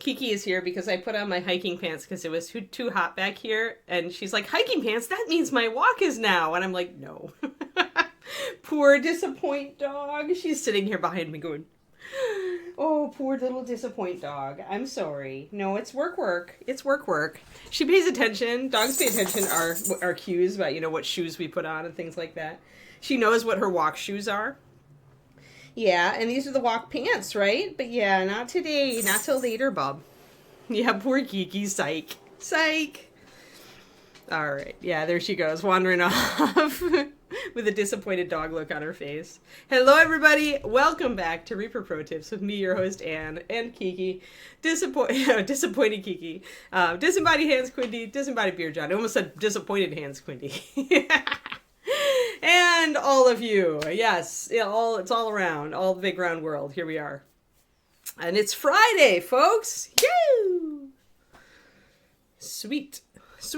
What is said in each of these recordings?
Kiki is here because I put on my hiking pants because it was too hot back here. And she's like, hiking pants? That means my walk is now. And I'm like, no. Poor disappoint dog. She's sitting here behind me going, oh, poor little disappoint dog. I'm sorry. No, it's work. It's work. She pays attention. Dogs pay attention to our cues about, what shoes we put on and things like that. She knows what her walk shoes are. Yeah, and these are the walk pants, right? But yeah, not today. Not till later, bub. Yeah, poor Kiki. Psych. All right. Yeah, there she goes, wandering off with a disappointed dog look on her face. Hello, everybody. Welcome back to Reaper Pro Tips with me, your host, Anne, and Kiki. Disappointed Kiki. Disembodied Hands Quinty. Disembodied Beer John. I almost said disappointed Hands Quinty. And all of you. Yes, it's all around. All the big round world. Here we are. And it's Friday, folks. Yay! Sweet. It's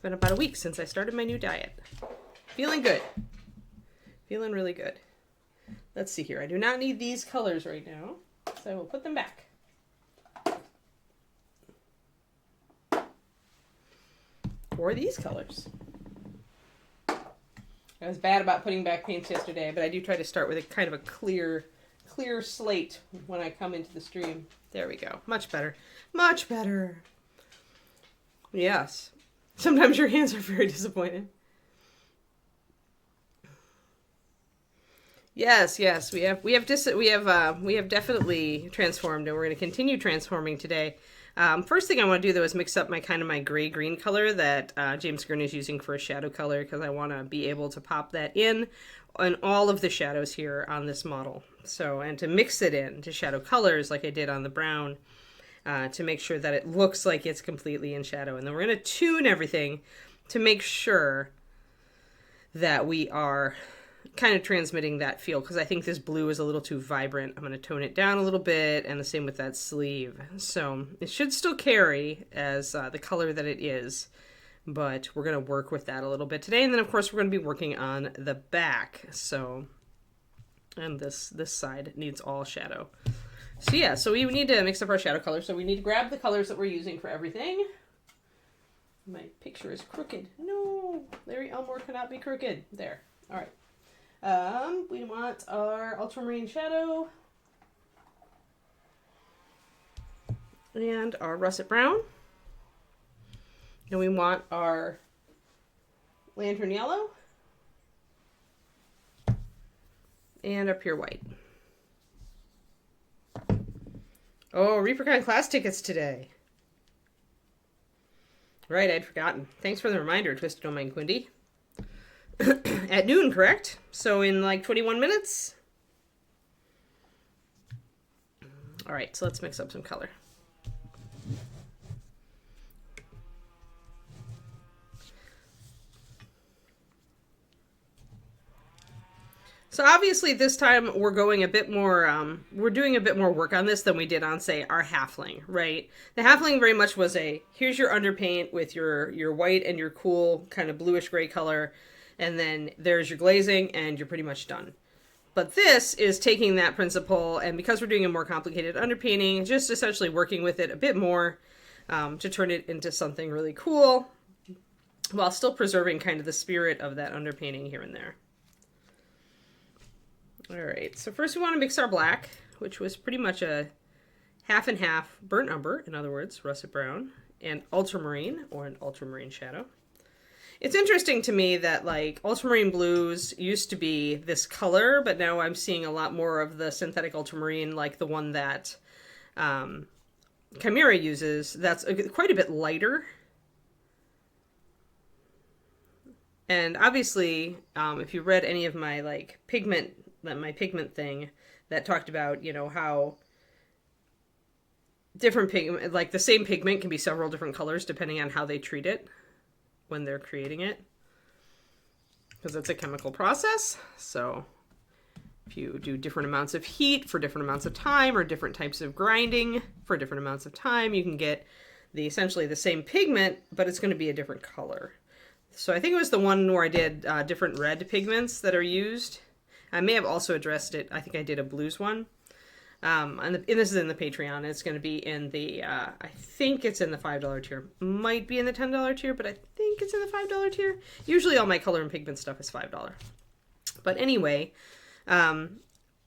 been about a week since I started my new diet. Feeling good. Feeling really good. Let's see here. I do not need these colors right now, so I will put them back. Or these colors. I was bad about putting back paints yesterday, but I do try to start with a kind of a clear slate when I come into the stream. There we go. Much better. Yes. Sometimes your hands are very disappointed. Yes. We have definitely transformed, and we're going to continue transforming today. First thing I want to do, though, is mix up my gray-green color that James Gurn is using for a shadow color, because I want to be able to pop that in on all of the shadows here on this model. So, and to mix it in to shadow colors like I did on the brown, to make sure that it looks like it's completely in shadow. And then we're going to tune everything to make sure that we are kind of transmitting that feel, because I think this blue is a little too vibrant. I'm going to tone it down a little bit, and the same with that sleeve. So it should still carry as the color that it is, but we're going to work with that a little bit today. And then, of course, we're going to be working on the back. So, and this side needs all shadow. So yeah, so we need to mix up our shadow colors. So we need to grab the colors that we're using for everything. My picture is crooked. No, Larry Elmore cannot be crooked. There. All right. We want our ultramarine shadow and our russet brown, and we want our lantern yellow and our pure white. Oh, ReaperCon class tickets today. Right, I'd forgotten. Thanks for the reminder, Twisted On Mind Quinty. At noon, correct? So in like 21 minutes? All right, so let's mix up some color. So obviously this time we're going a bit more, we're doing a bit more work on this than we did on, say, our halfling, right? The halfling very much was here's your underpaint with your white and your cool kind of bluish gray color, and then there's your glazing, and you're pretty much done. But this is taking that principle, and because we're doing a more complicated underpainting, just essentially working with it a bit more to turn it into something really cool, while still preserving kind of the spirit of that underpainting here and there. All right, so first we want to mix our black, which was pretty much a half and half burnt umber, in other words, russet brown, and ultramarine, or an ultramarine shadow. It's interesting to me that, like, ultramarine blues used to be this color, but now I'm seeing a lot more of the synthetic ultramarine, like the one that Chimera uses. That's quite a bit lighter. And obviously, if you read any of my, like, pigment thing that talked about, how different pigment, like the same pigment can be several different colors depending on how they treat it when they're creating it, because it's a chemical process. So if you do different amounts of heat for different amounts of time, or different types of grinding for different amounts of time, you can get essentially the same pigment, but it's going to be a different color. So I think it was the one where I did different red pigments that are used. I may have also addressed it. I think I did a blues one. And this is in the Patreon. It's going to be in the, I think it's in the $5 tier. Might be in the $10 tier, but I think it's in the $5 tier. Usually all my color and pigment stuff is $5. But anyway,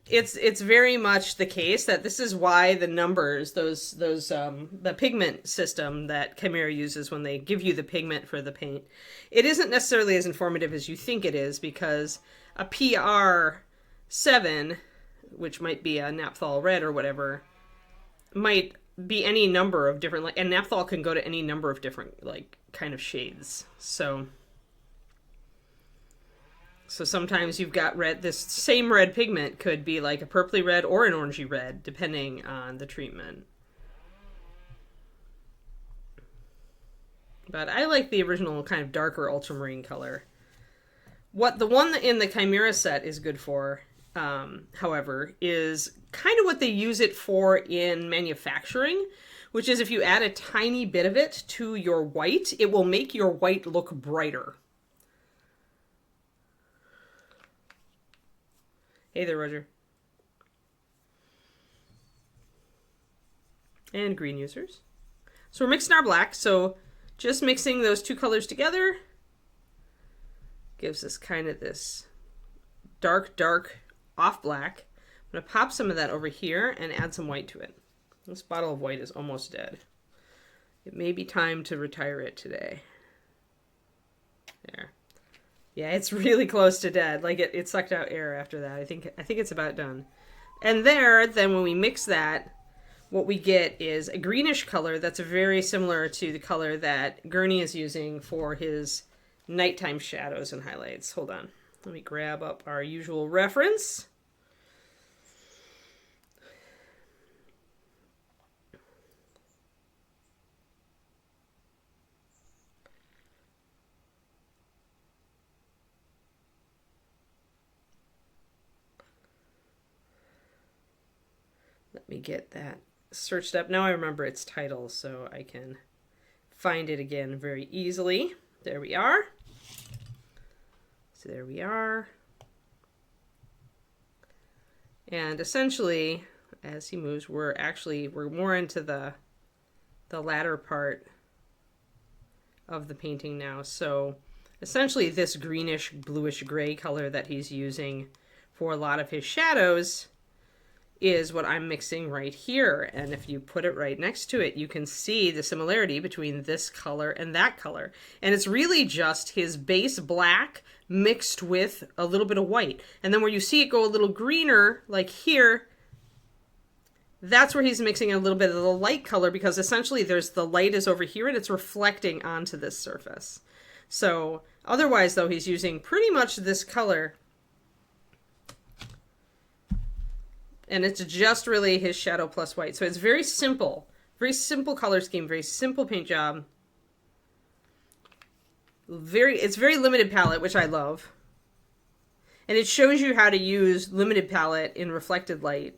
it's very much the case that this is why the numbers, the pigment system that Chimera uses when they give you the pigment for the paint, it isn't necessarily as informative as you think it is, because a PR7, which might be a naphthol red or whatever, might be any number of different, like, and naphthol can go to any number of different, like, kind of shades. So sometimes you've got red, this same red pigment could be like a purpley red or an orangey red, depending on the treatment. But I like the original kind of darker ultramarine color. What the one in the Chimera set is good for, however, is kind of what they use it for in manufacturing, which is if you add a tiny bit of it to your white, it will make your white look brighter. Hey there, Roger. And green users. So we're mixing our black, so just mixing those two colors together gives us kind of this dark off black. I'm going to pop some of that over here and add some white to it. This bottle of white is almost dead. It may be time to retire it today. There. Yeah, it's really close to dead. Like it sucked out air after that. I think it's about done. And then when we mix that, what we get is a greenish color that's very similar to the color that Gurney is using for his nighttime shadows and highlights. Hold on. Let me grab up our usual reference. Let me get that searched up. Now I remember its title, so I can find it again very easily. There we are. So there we are. And essentially, as he moves, we're more into the latter part of the painting now. So essentially this greenish bluish gray color that he's using for a lot of his shadows is what I'm mixing right here. And if you put it right next to it, you can see the similarity between this color and that color. And it's really just his base black mixed with a little bit of white. And then where you see it go a little greener, like here, that's where he's mixing a little bit of the light color, because essentially the light is over here and it's reflecting onto this surface. So otherwise though, he's using pretty much this color. And it's just really his shadow plus white. So it's very simple color scheme, very simple paint job. It's very limited palette, which I love. And it shows you how to use limited palette in reflected light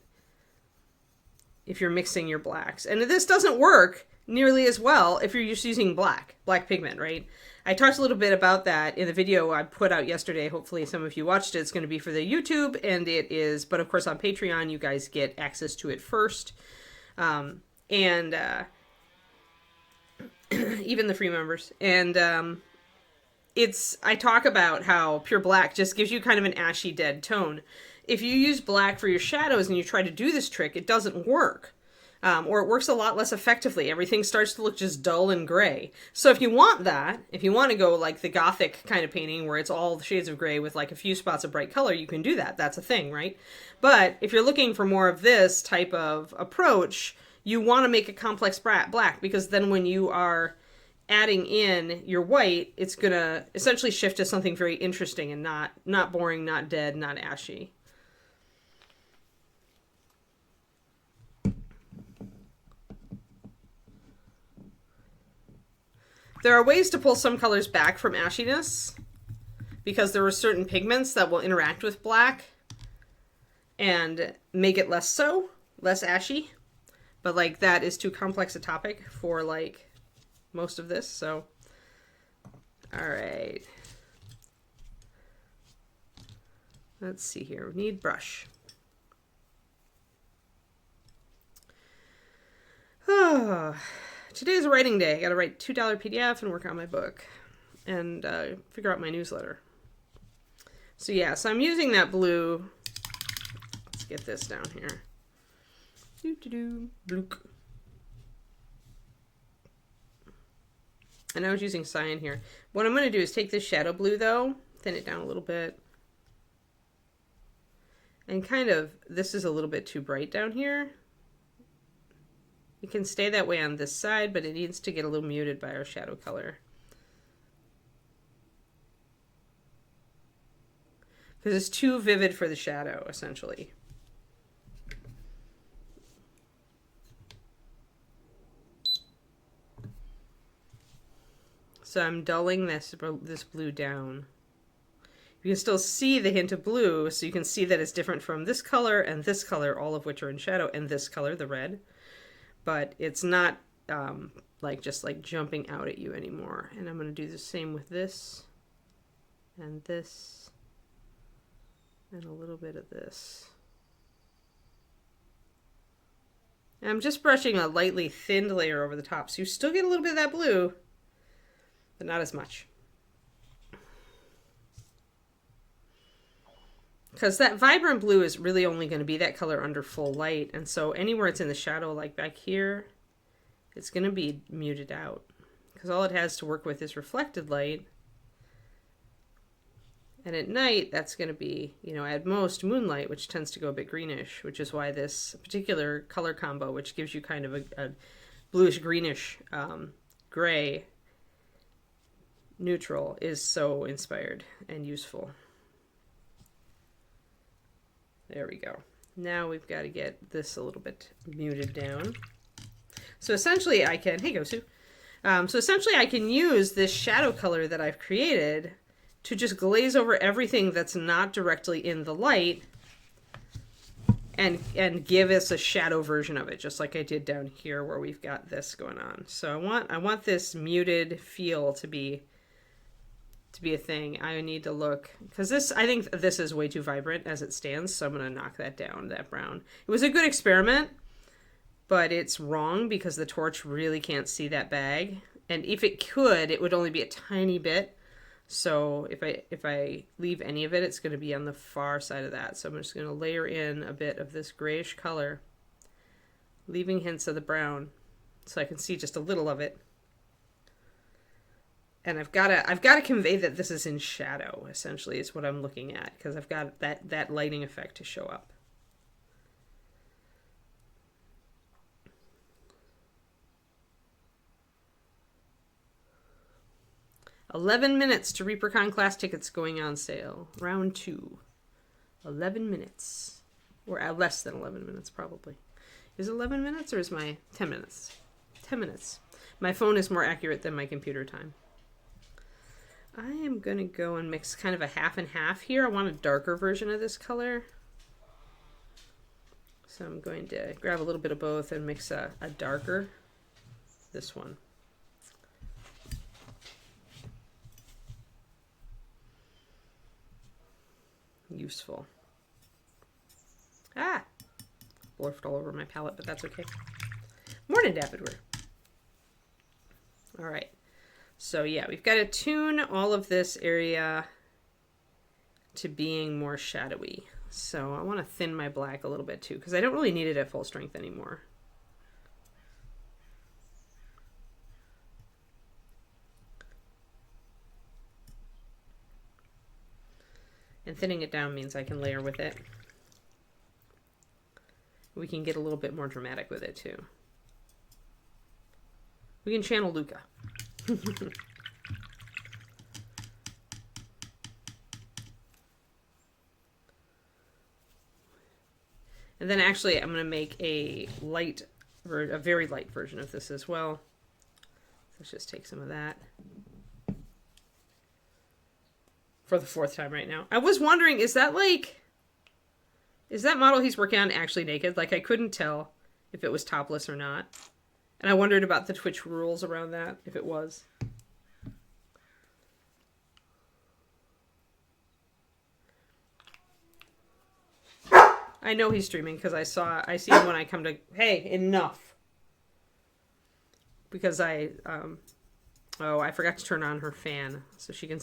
if you're mixing your blacks. And this doesn't work nearly as well if you're just using black pigment, right? I talked a little bit about that in the video I put out yesterday. Hopefully some of you watched it. It's going to be for the YouTube, and it is, but of course on Patreon, you guys get access to it first. Even the free members. And I talk about how pure black just gives you kind of an ashy dead tone. If you use black for your shadows and you try to do this trick, it doesn't work. Or it works a lot less effectively. Everything starts to look just dull and gray. So if you want that, if you want to go like the Gothic kind of painting where it's all shades of gray with like a few spots of bright color, you can do that. That's a thing, right? But if you're looking for more of this type of approach, you want to make a complex black, because then when you are adding in your white, it's going to essentially shift to something very interesting and not boring, not dead, not ashy. There are ways to pull some colors back from ashiness, because there are certain pigments that will interact with black and make it less ashy. But like that is too complex a topic for like most of this. So, all right. Let's see here. We need brush. Oh, today's a writing day. I got to write $2 PDF and work on my book and figure out my newsletter. So yeah, so I'm using that blue. Let's get this down here. Blook. And I was using cyan here. What I'm going to do is take this shadow blue though, thin it down a little bit. And kind of, this is a little bit too bright down here. It can stay that way on this side, but it needs to get a little muted by our shadow color. Because it's too vivid for the shadow, essentially. So I'm dulling this blue down. You can still see the hint of blue, so you can see that it's different from this color and this color, all of which are in shadow, and this color, the red. But it's not just jumping out at you anymore. And I'm going to do the same with this and this and a little bit of this. And I'm just brushing a lightly thinned layer over the top, so you still get a little bit of that blue, but not as much. Because that vibrant blue is really only going to be that color under full light. And so anywhere it's in the shadow, like back here, it's going to be muted out. Because all it has to work with is reflected light. And at night, that's going to be, at most moonlight, which tends to go a bit greenish, which is why this particular color combo, which gives you kind of a bluish greenish gray neutral, is so inspired and useful. There we go. Now we've got to get this a little bit muted down. So essentially I can, hey go Sue. So essentially I can use this shadow color that I've created to just glaze over everything that's not directly in the light and give us a shadow version of it, just like I did down here where we've got this going on. So I want this muted feel to be a thing. I need to look, because I think this is way too vibrant as it stands, so I'm going to knock that down, that brown. It was a good experiment, but it's wrong because the torch really can't see that bag. And if it could, it would only be a tiny bit. So if I leave any of it, it's going to be on the far side of that. So I'm just going to layer in a bit of this grayish color, leaving hints of the brown so I can see just a little of it. And I've got to convey that this is in shadow, essentially, is what I'm looking at, because I've got that lighting effect to show up. "11 minutes to ReaperCon class tickets going on sale. Round 2. 11 minutes. Or less than 11 minutes, probably. Is it 11 minutes or is my 10 minutes? 10 minutes. My phone is more accurate than my computer time. I am going to go and mix kind of a half and half here. I want a darker version of this color. So I'm going to grab a little bit of both and mix a darker, this one. Useful. Ah! Blurfed all over my palette, but that's okay. Morning, Davidware. All right. So yeah, we've got to tune all of this area to being more shadowy. So I want to thin my black a little bit too, because I don't really need it at full strength anymore. And thinning it down means I can layer with it. We can get a little bit more dramatic with it too. We can channel Luca. And then actually I'm going to make a very light version of this as well. Let's just take some of that. For the 4th time right now. I was wondering, is that model he's working on actually naked? Like, I couldn't tell if it was topless or not. And I wondered about the Twitch rules around that, if it was. I know he's streaming because I see him when I come to, hey, enough. Because I forgot to turn on her fan so she can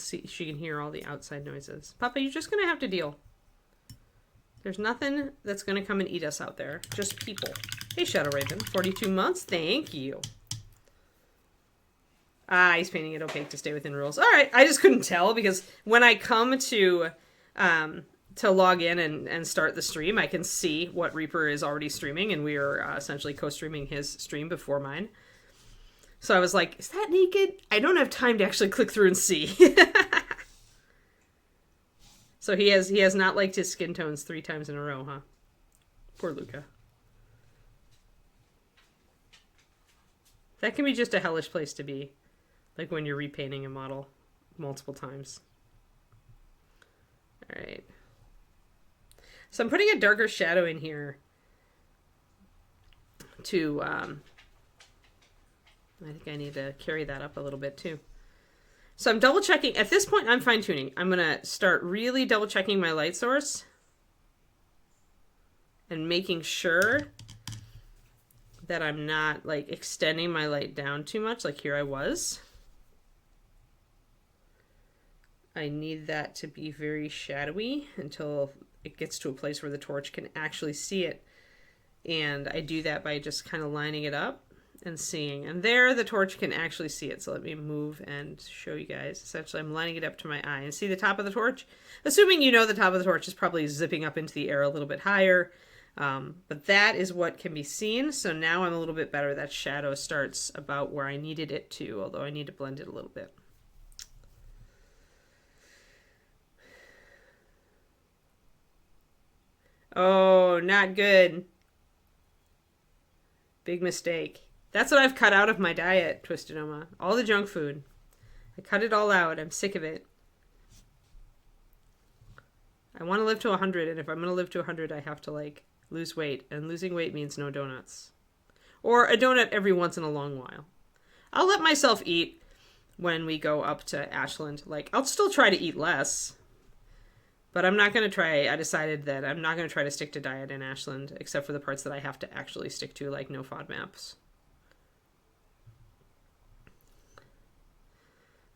hear all the outside noises. Papa, you're just going to have to deal. There's nothing that's going to come and eat us out there. Just people. Hey, Shadow Raven, 42 months. Thank you. He's painting it opaque to stay within rules. All right, I just couldn't tell because when I come to log in and start the stream, I can see what Reaper is already streaming, and we are essentially co-streaming his stream before mine. So I was like, is that naked? I don't have time to actually click through and see. So he has not liked his skin tones 3 times in a row, huh? Poor Luca. That can be just a hellish place to be. Like when you're repainting a model multiple times. Alright. So I'm putting a darker shadow in here to, I think I need to carry that up a little bit too. So I'm double checking. At this point, I'm fine tuning. I'm going to start really double checking my light source and making sure that I'm not like extending my light down too much. Like here I was. I need that to be very shadowy until it gets to a place where the torch can actually see it. And I do that by just kind of lining it up and seeing. And there the torch can actually see it. So let me move and show you guys. Essentially, I'm lining it up to my eye. And see the top of the torch? Assuming you know the top of the torch is probably zipping up into the air a little bit higher. But that is what can be seen. So now I'm a little bit better. That shadow starts about where I needed it to, although I need to blend it a little bit. Oh, not good. Big mistake. That's what I've cut out of my diet, Twisted Oma. All the junk food. I cut it all out. I'm sick of it. I want to live to 100, and if I'm going to live to 100, I have to, like, lose weight. And losing weight means no donuts. Or a donut every once in a long while. I'll let myself eat when we go up to Ashland. Like, I'll still try to eat less. But I'm not going to try, I decided that I'm not going to try to stick to diet in Ashland, except for the parts that I have to actually stick to, like no FODMAPs.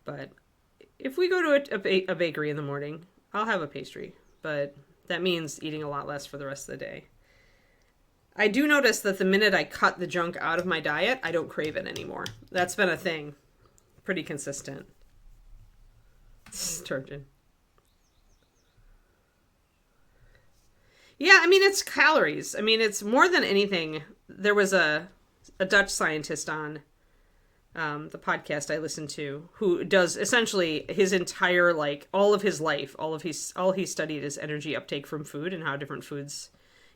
But if we go to a bakery in the morning, I'll have a pastry. But that means eating a lot less for the rest of the day. I do notice that the minute I cut the junk out of my diet, I don't crave it anymore. That's been a thing. Pretty consistent. Sturgeon. Yeah, I mean, it's calories. I mean, it's more than anything. There was a Dutch scientist on the podcast I listened to who does essentially his entire, like, all of his life, all he studied is energy uptake from food and how different foods,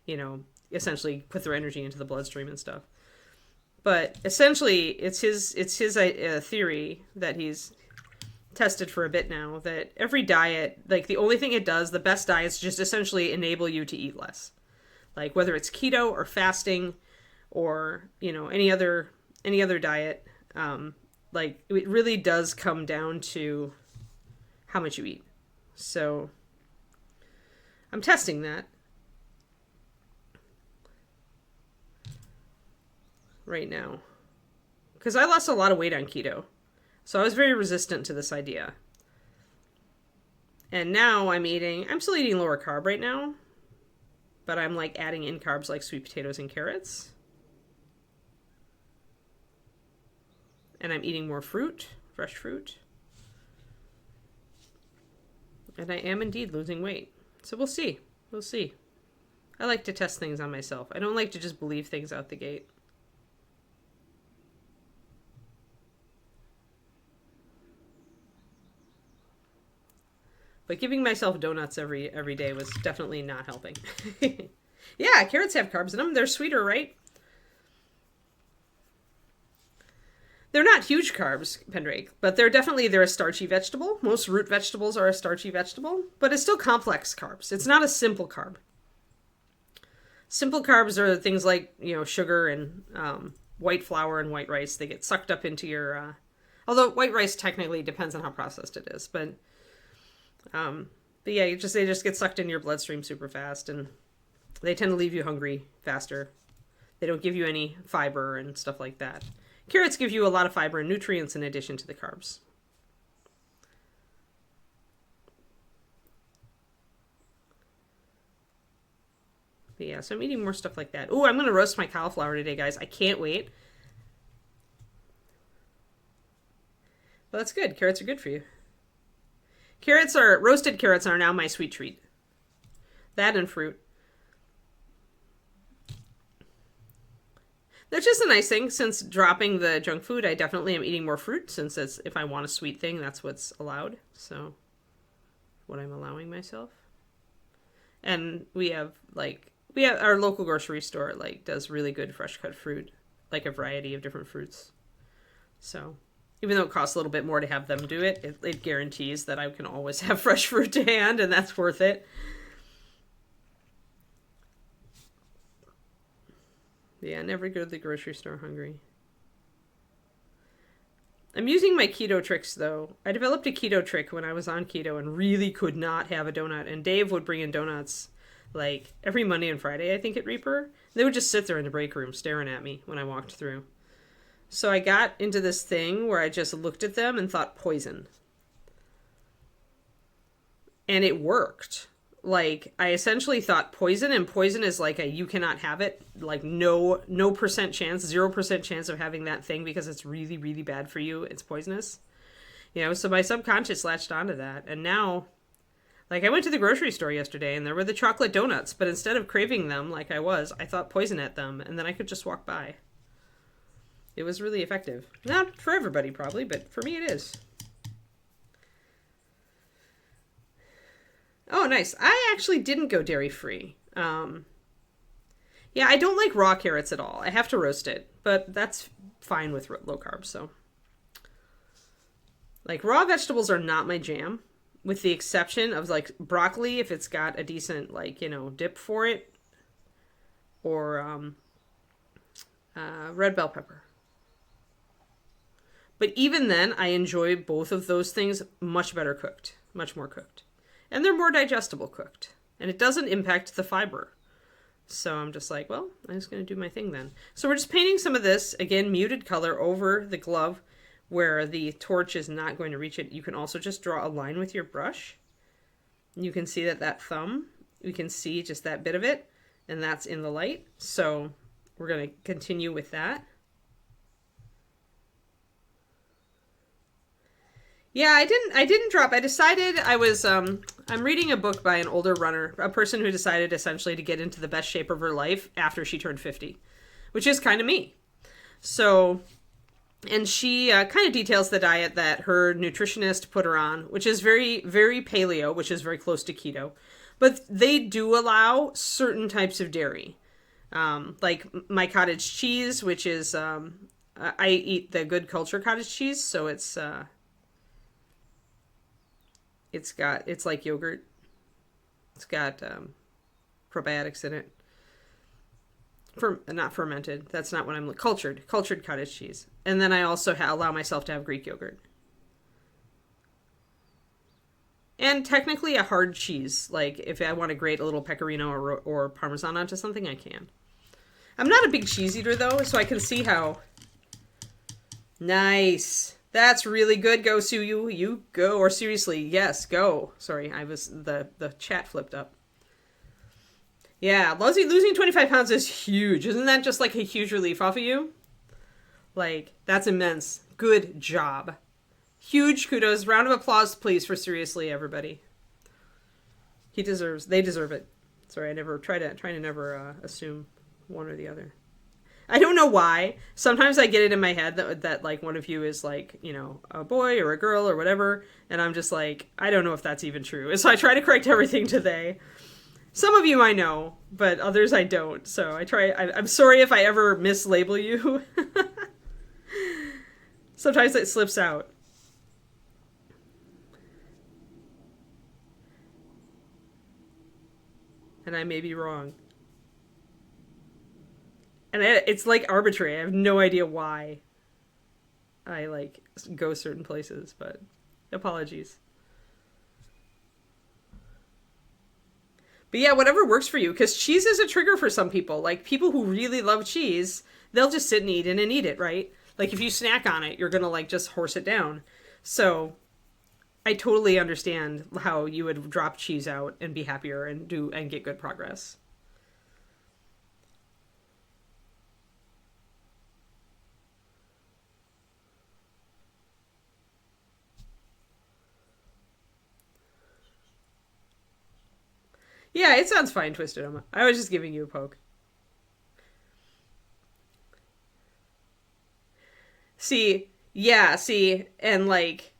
you know, essentially put their energy into the bloodstream and stuff. But essentially, it's his theory that he's tested for a bit now, that every diet, like the only thing it does, the best diets just essentially enable you to eat less. Like whether it's keto or fasting or, you know, any other diet, like it really does come down to how much you eat. So I'm testing that right now because I lost a lot of weight on keto. So I was very resistant to this idea. And now I'm still eating lower carb right now, but I'm like adding in carbs like sweet potatoes and carrots. And I'm eating more fruit, fresh fruit. And I am indeed losing weight. So we'll see. We'll see. I like to test things on myself. I don't like to just believe things out the gate. But giving myself donuts every day was definitely not helping. Yeah, carrots have carbs in them. They're sweeter, right? They're not huge carbs, Pendrake, but they're a starchy vegetable. Most root vegetables are a starchy vegetable, but it's still complex carbs. It's not a simple carb. Simple carbs are things like, you know, sugar and white flour and white rice. They get sucked up into your... although white rice technically depends on how processed it is, but yeah, they just get sucked into your bloodstream super fast, and They tend to leave you hungry faster. They don't give you any fiber and stuff like that. Carrots give you a lot of fiber and nutrients in addition to the carbs. But yeah, so I'm eating more stuff like that. Oh, I'm going to roast my cauliflower today, guys. I can't wait. Well, that's good. Carrots are good for you. Roasted carrots are now my sweet treat. That and fruit. That's just a nice thing. Since dropping the junk food, I definitely am eating more fruit, since if I want a sweet thing, that's what's allowed. So, what I'm allowing myself. And we have our local grocery store does really good fresh cut fruit, like a variety of different fruits. So, even though it costs a little bit more to have them do it, it guarantees that I can always have fresh fruit to hand, and that's worth it. Yeah, never go to the grocery store hungry. I'm using my keto tricks, though. I developed a keto trick when I was on keto and really could not have a donut. And Dave would bring in donuts every Monday and Friday, I think, at Reaper. They would just sit there in the break room staring at me when I walked through. So I got into this thing where I just looked at them and thought poison. And it worked. I essentially thought poison, and poison is you cannot have it. No percent chance, 0% chance of having that thing because it's really, really bad for you. It's poisonous. So my subconscious latched onto that. And now, I went to the grocery store yesterday and there were the chocolate donuts, but instead of craving them I thought poison at them, and then I could just walk by. It was really effective. Not for everybody, probably, but for me it is. Oh, nice. I actually didn't go dairy-free. Yeah, I don't like raw carrots at all. I have to roast it, but that's fine with low carbs, so. Raw vegetables are not my jam, with the exception of, broccoli, if it's got a decent, dip for it, or red bell pepper. But even then, I enjoy both of those things much better cooked, much more cooked. And they're more digestible cooked. And it doesn't impact the fiber. So I'm just I'm just going to do my thing then. So we're just painting some of this, again, muted color over the glove where the torch is not going to reach it. You can also just draw a line with your brush. You can see that thumb, we can see just that bit of it, and that's in the light. So we're going to continue with that. Yeah, I didn't drop. I decided I'm reading a book by an older runner, a person who decided essentially to get into the best shape of her life after she turned 50, which is kind of me. So, and she kind of details the diet that her nutritionist put her on, which is very, very paleo, which is very close to keto. But they do allow certain types of dairy, like my cottage cheese, which is, I eat the Good Culture cottage cheese, so it's like yogurt. It's got probiotics in it. Not fermented. That's not what I'm cultured cottage cheese. And then I also allow myself to have Greek yogurt. And technically a hard cheese. If I want to grate a little pecorino or Parmesan onto something, I can. I'm not a big cheese eater though, so I can see how. Nice. That's really good. Go, Sue. You go. Or seriously, yes, go. Sorry, the chat flipped up. Yeah, losing 25 pounds is huge. Isn't that just a huge relief off of you? That's immense. Good job. Huge kudos. Round of applause, please, for seriously, everybody. They deserve it. Sorry, I never try to never assume one or the other. I don't know why. Sometimes I get it in my head that one of you is a boy or a girl or whatever. And I'm just I don't know if that's even true. And so I try to correct everything to they. Some of you I know, but others I don't. So I'm sorry if I ever mislabel you. Sometimes it slips out. And I may be wrong. And it's arbitrary. I have no idea why I go certain places, but apologies. But yeah, whatever works for you, because cheese is a trigger for some people. Like people who really love cheese, they'll just sit and eat it and eat it, right? Like if you snack on it, you're gonna like just horse it down. So I totally understand how you would drop cheese out and be happier and get good progress. Yeah, it sounds fine, Twisted Oma. I was just giving you a poke. See, yeah, see, and like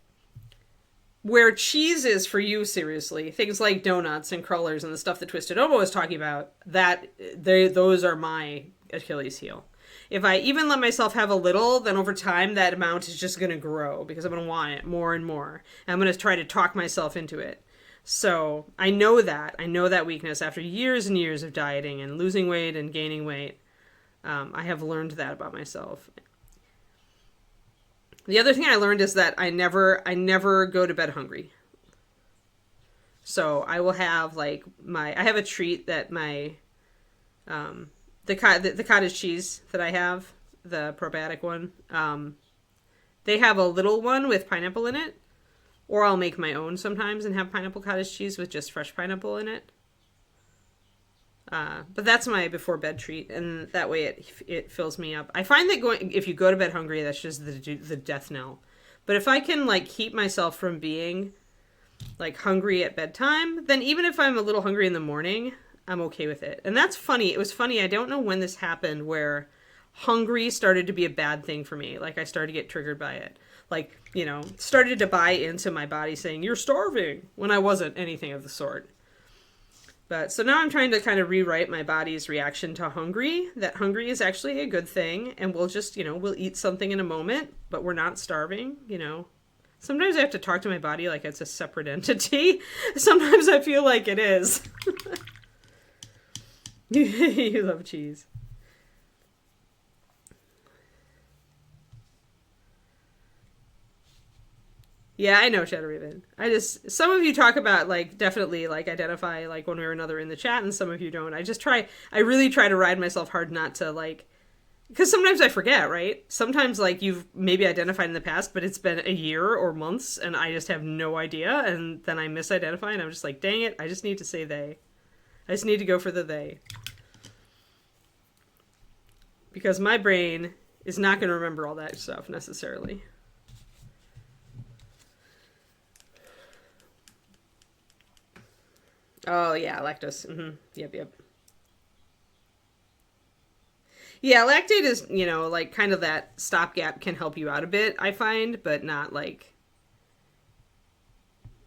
where cheese is for you, seriously, things like donuts and crullers and the stuff that Twisted Oma was talking about, those are my Achilles heel. If I even let myself have a little, then over time that amount is just going to grow because I'm going to want it more and more. And I'm going to try to talk myself into it. So I know that. I know that weakness after years and years of dieting and losing weight and gaining weight. I have learned that about myself. The other thing I learned is that I never go to bed hungry. So I will have like I have a treat that my the cottage cheese that I have, the probiotic one. They have a little one with pineapple in it, or I'll make my own sometimes and have pineapple cottage cheese with just fresh pineapple in it. But that's my before bed treat, and that way it fills me up. I find that if you go to bed hungry, that's just the death knell. But if I can like keep myself from being like hungry at bedtime, then even if I'm a little hungry in the morning, I'm okay with it. And that's funny. It was funny. I don't know when this happened where hungry started to be a bad thing for me. Like I started to get triggered by it. Like, started to buy into my body saying, "You're starving," when I wasn't anything of the sort. But so now I'm trying to kind of rewrite my body's reaction to hungry, that hungry is actually a good thing. And we'll just, we'll eat something in a moment, but we're not starving, Sometimes I have to talk to my body like it's a separate entity. Sometimes I feel like it is. You love cheese. Yeah, I know, Shadow Raven. Some of you talk about, like, definitely, like, identify, like, one way or another in the chat, and some of you don't. I really try to ride myself hard not to, like, because sometimes I forget, right? Sometimes, like, you've maybe identified in the past, but it's been a year or months, and I just have no idea, and then I misidentify, and I'm just like, dang it, I just need to say they. I just need to go for the they. Because my brain is not going to remember all that stuff, necessarily. Oh, yeah, lactose. Mm-hmm. Yep. Yeah, lactate is, like kind of that stopgap can help you out a bit, I find, but not like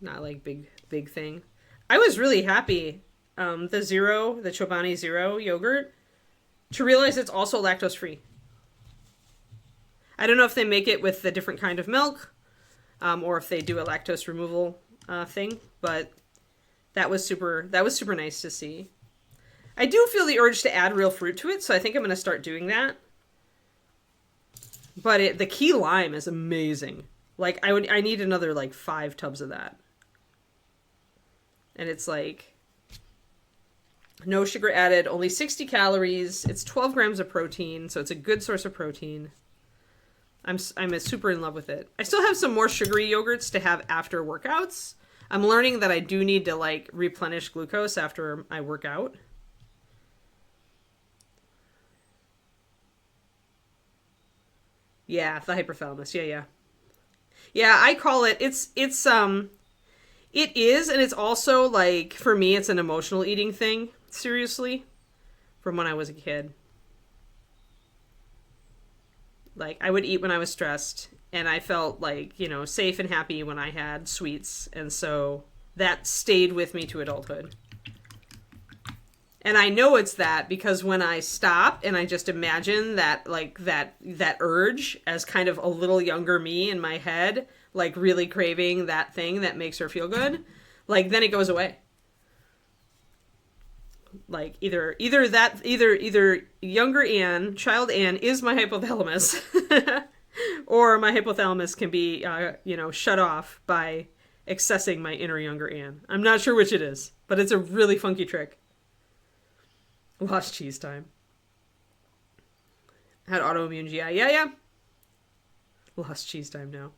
big thing. I was really happy, the Chobani Zero yogurt, to realize it's also lactose free. I don't know if they make it with the different kind of milk, or if they do a lactose removal thing, but that was super nice to see. I do feel the urge to add real fruit to it, so I think I'm going to start doing that. But the key lime is amazing. Like, I need another, like, 5 tubs of that. And it's, like, no sugar added, only 60 calories. It's 12 grams of protein, so it's a good source of protein. I'm super in love with it. I still have some more sugary yogurts to have after workouts. I'm learning that I do need to, like, replenish glucose after I work out. Yeah, the hypothalamus. Yeah. Yeah, I call it, it is, and it's also, like, for me, it's an emotional eating thing, seriously, from when I was a kid. Like, I would eat when I was stressed, and I felt, like, safe and happy when I had sweets, and so that stayed with me to adulthood. And I know it's that because when I stop and I just imagine that, like, that urge as kind of a little younger me in my head, like, really craving that thing that makes her feel good, like, then it goes away. Like, either younger Anne, child Anne, is my hypothalamus, or my hypothalamus can be, shut off by accessing my inner younger Anne. I'm not sure which it is, but it's a really funky trick. Lost cheese time. Had autoimmune GI. Yeah. Lost cheese time now.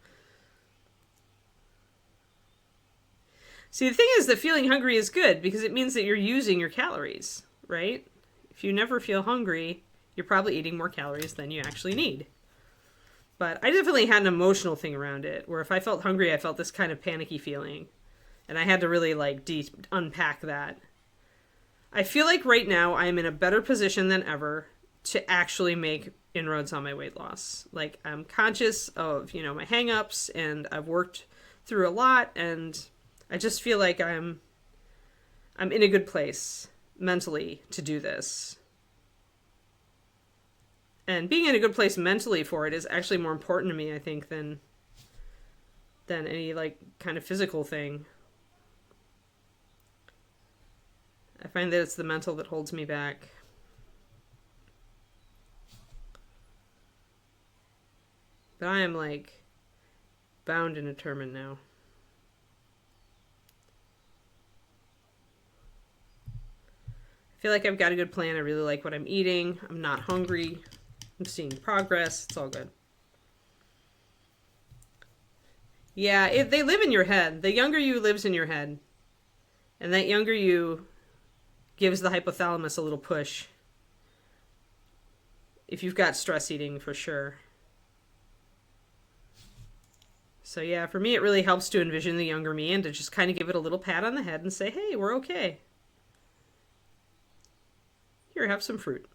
See, the thing is that feeling hungry is good because it means that you're using your calories, right? If you never feel hungry, you're probably eating more calories than you actually need. But I definitely had an emotional thing around it, where if I felt hungry, I felt this kind of panicky feeling. And I had to really, like, unpack that. I feel like right now I'm in a better position than ever to actually make inroads on my weight loss. Like, I'm conscious of, my hang-ups, and I've worked through a lot, and I just feel like I'm in a good place mentally to do this. And being in a good place mentally for it is actually more important to me, I think, than any, like, kind of physical thing. I find that it's the mental that holds me back. But I am, like, bound and determined now. I feel like I've got a good plan. I really like what I'm eating. I'm not hungry. I'm seeing progress. It's all good. Yeah, they live in your head. The younger you lives in your head. And that younger you gives the hypothalamus a little push. If you've got stress eating, for sure. So yeah, for me it really helps to envision the younger me and to just kind of give it a little pat on the head and say, hey, we're okay. Here, have some fruit.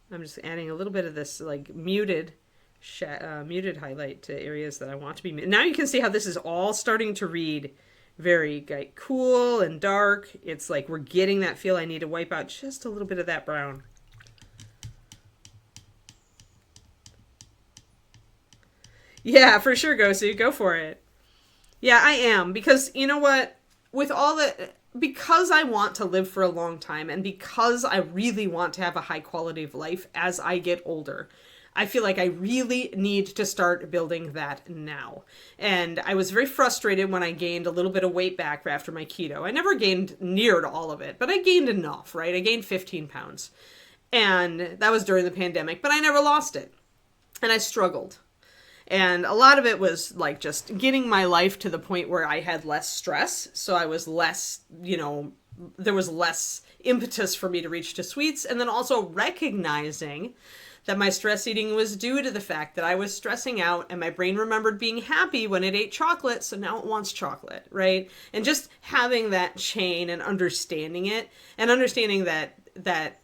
I'm just adding a little bit of this, like, muted highlight to areas that I want to be. Now you can see how this is all starting to read very, like, cool and dark. It's like we're getting that feel. I need to wipe out just a little bit of that brown. Yeah, for sure, Gosu. Go for it. Yeah, I am. Because, you know what? With all the... Because I want to live for a long time, and because I really want to have a high quality of life as I get older, I feel like I really need to start building that now. And I was very frustrated when I gained a little bit of weight back after my keto. I never gained near to all of it, but I gained enough, right? I gained 15 pounds. And that was during the pandemic, but I never lost it. And I struggled. And a lot of it was like just getting my life to the point where I had less stress. So I was less, there was less impetus for me to reach to sweets. And then also recognizing that my stress eating was due to the fact that I was stressing out and my brain remembered being happy when it ate chocolate. So now it wants chocolate, right? And just having that chain and understanding it and understanding that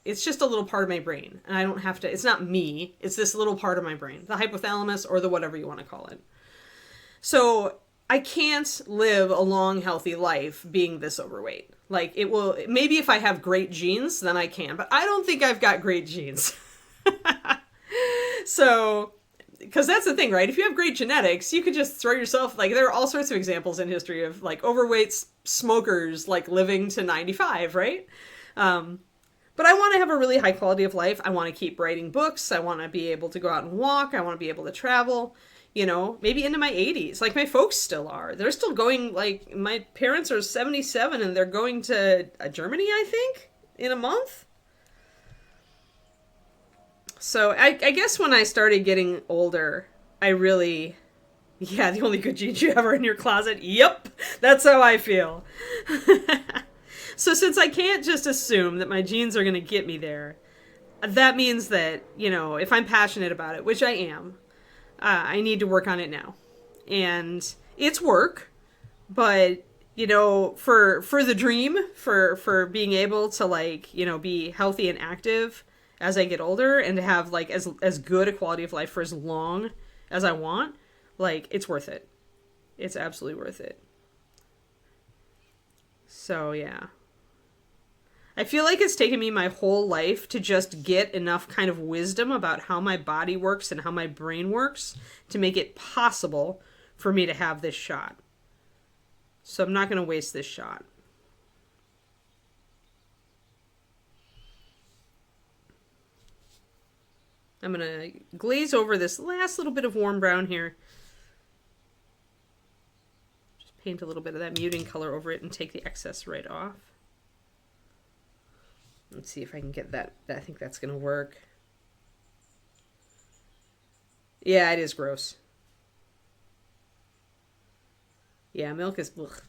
it's just a little part of my brain and I don't have to, it's not me, it's this little part of my brain, the hypothalamus or the whatever you want to call it. So I can't live a long, healthy life being this overweight. Like it will, maybe if I have great genes, then I can, but I don't think I've got great genes. So, because that's the thing, right? If you have great genetics, you could just throw yourself, like there are all sorts of examples in history of like overweight smokers, like living to 95, right? But I want to have a really high quality of life. I want to keep writing books. I want to be able to go out and walk. I want to be able to travel, maybe into my 80s. Like my folks still are. They're still going, like my parents are 77 and they're going to Germany, I think, in a month. So I guess when I started getting older, I really, the only good jeans you have are in your closet. Yep, that's how I feel. So since I can't just assume that my genes are going to get me there, that means that, if I'm passionate about it, which I am, I need to work on it now. And it's work, but, for the dream, for being able to be healthy and active as I get older and to have as good a quality of life for as long as I want, it's worth it. It's absolutely worth it. So yeah. I feel like it's taken me my whole life to just get enough kind of wisdom about how my body works and how my brain works to make it possible for me to have this shot. So I'm not going to waste this shot. I'm going to glaze over this last little bit of warm brown here. Just paint a little bit of that muting color over it and take the excess right off. Let's see if I can get that. I think that's going to work. Yeah, it is gross. Yeah, milk is blech.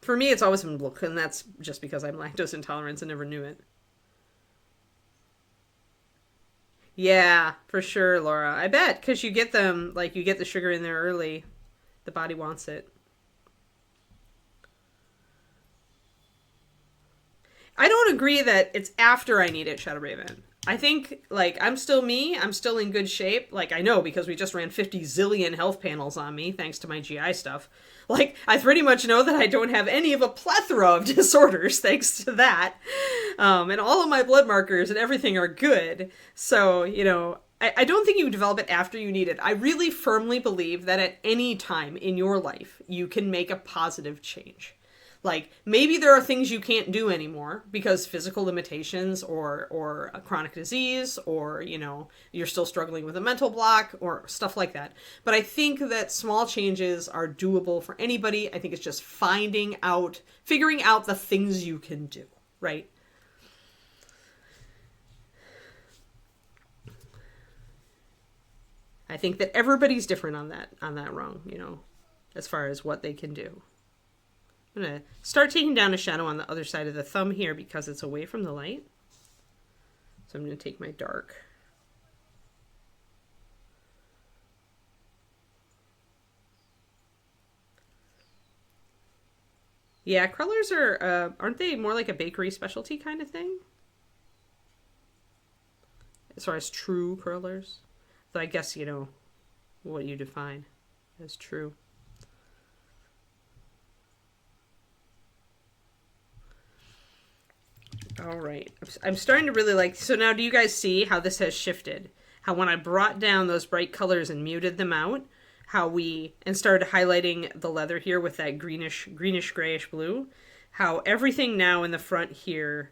For me, it's always been blech, and that's just because I'm lactose intolerant and never knew it. Yeah, for sure, Laura. I bet, because you get them, like, you get the sugar in there early. The body wants it. I don't agree that it's after I need it, Shadow Raven. I think, like, I'm still me. I'm still in good shape. Like, I know because we just ran 50 zillion health panels on me, thanks to my GI stuff. Like, I pretty much know that I don't have any of a plethora of disorders, thanks to that. And all of my blood markers and everything are good. So, you know, I don't think you develop it after you need it. I really firmly believe that at any time in your life, you can make a positive change. Like, maybe there are things you can't do anymore because physical limitations or a chronic disease or, you know, you're still struggling with a mental block or stuff like that. But I think that small changes are doable for anybody. I think it's just figuring out the things you can do, right? I think that everybody's different on that rung, you know, as far as what they can do. I'm going to start taking down a shadow on the other side of the thumb here because it's away from the light. So I'm going to take my dark. Yeah, crullers are, aren't they more like a bakery specialty kind of thing? As far as true crullers? So I guess, you know, what you define as true. All right. I'm starting to really like... So now do you guys see how this has shifted? How when I brought down those bright colors and muted them out, and started highlighting the leather here with that greenish grayish blue, how everything now in the front here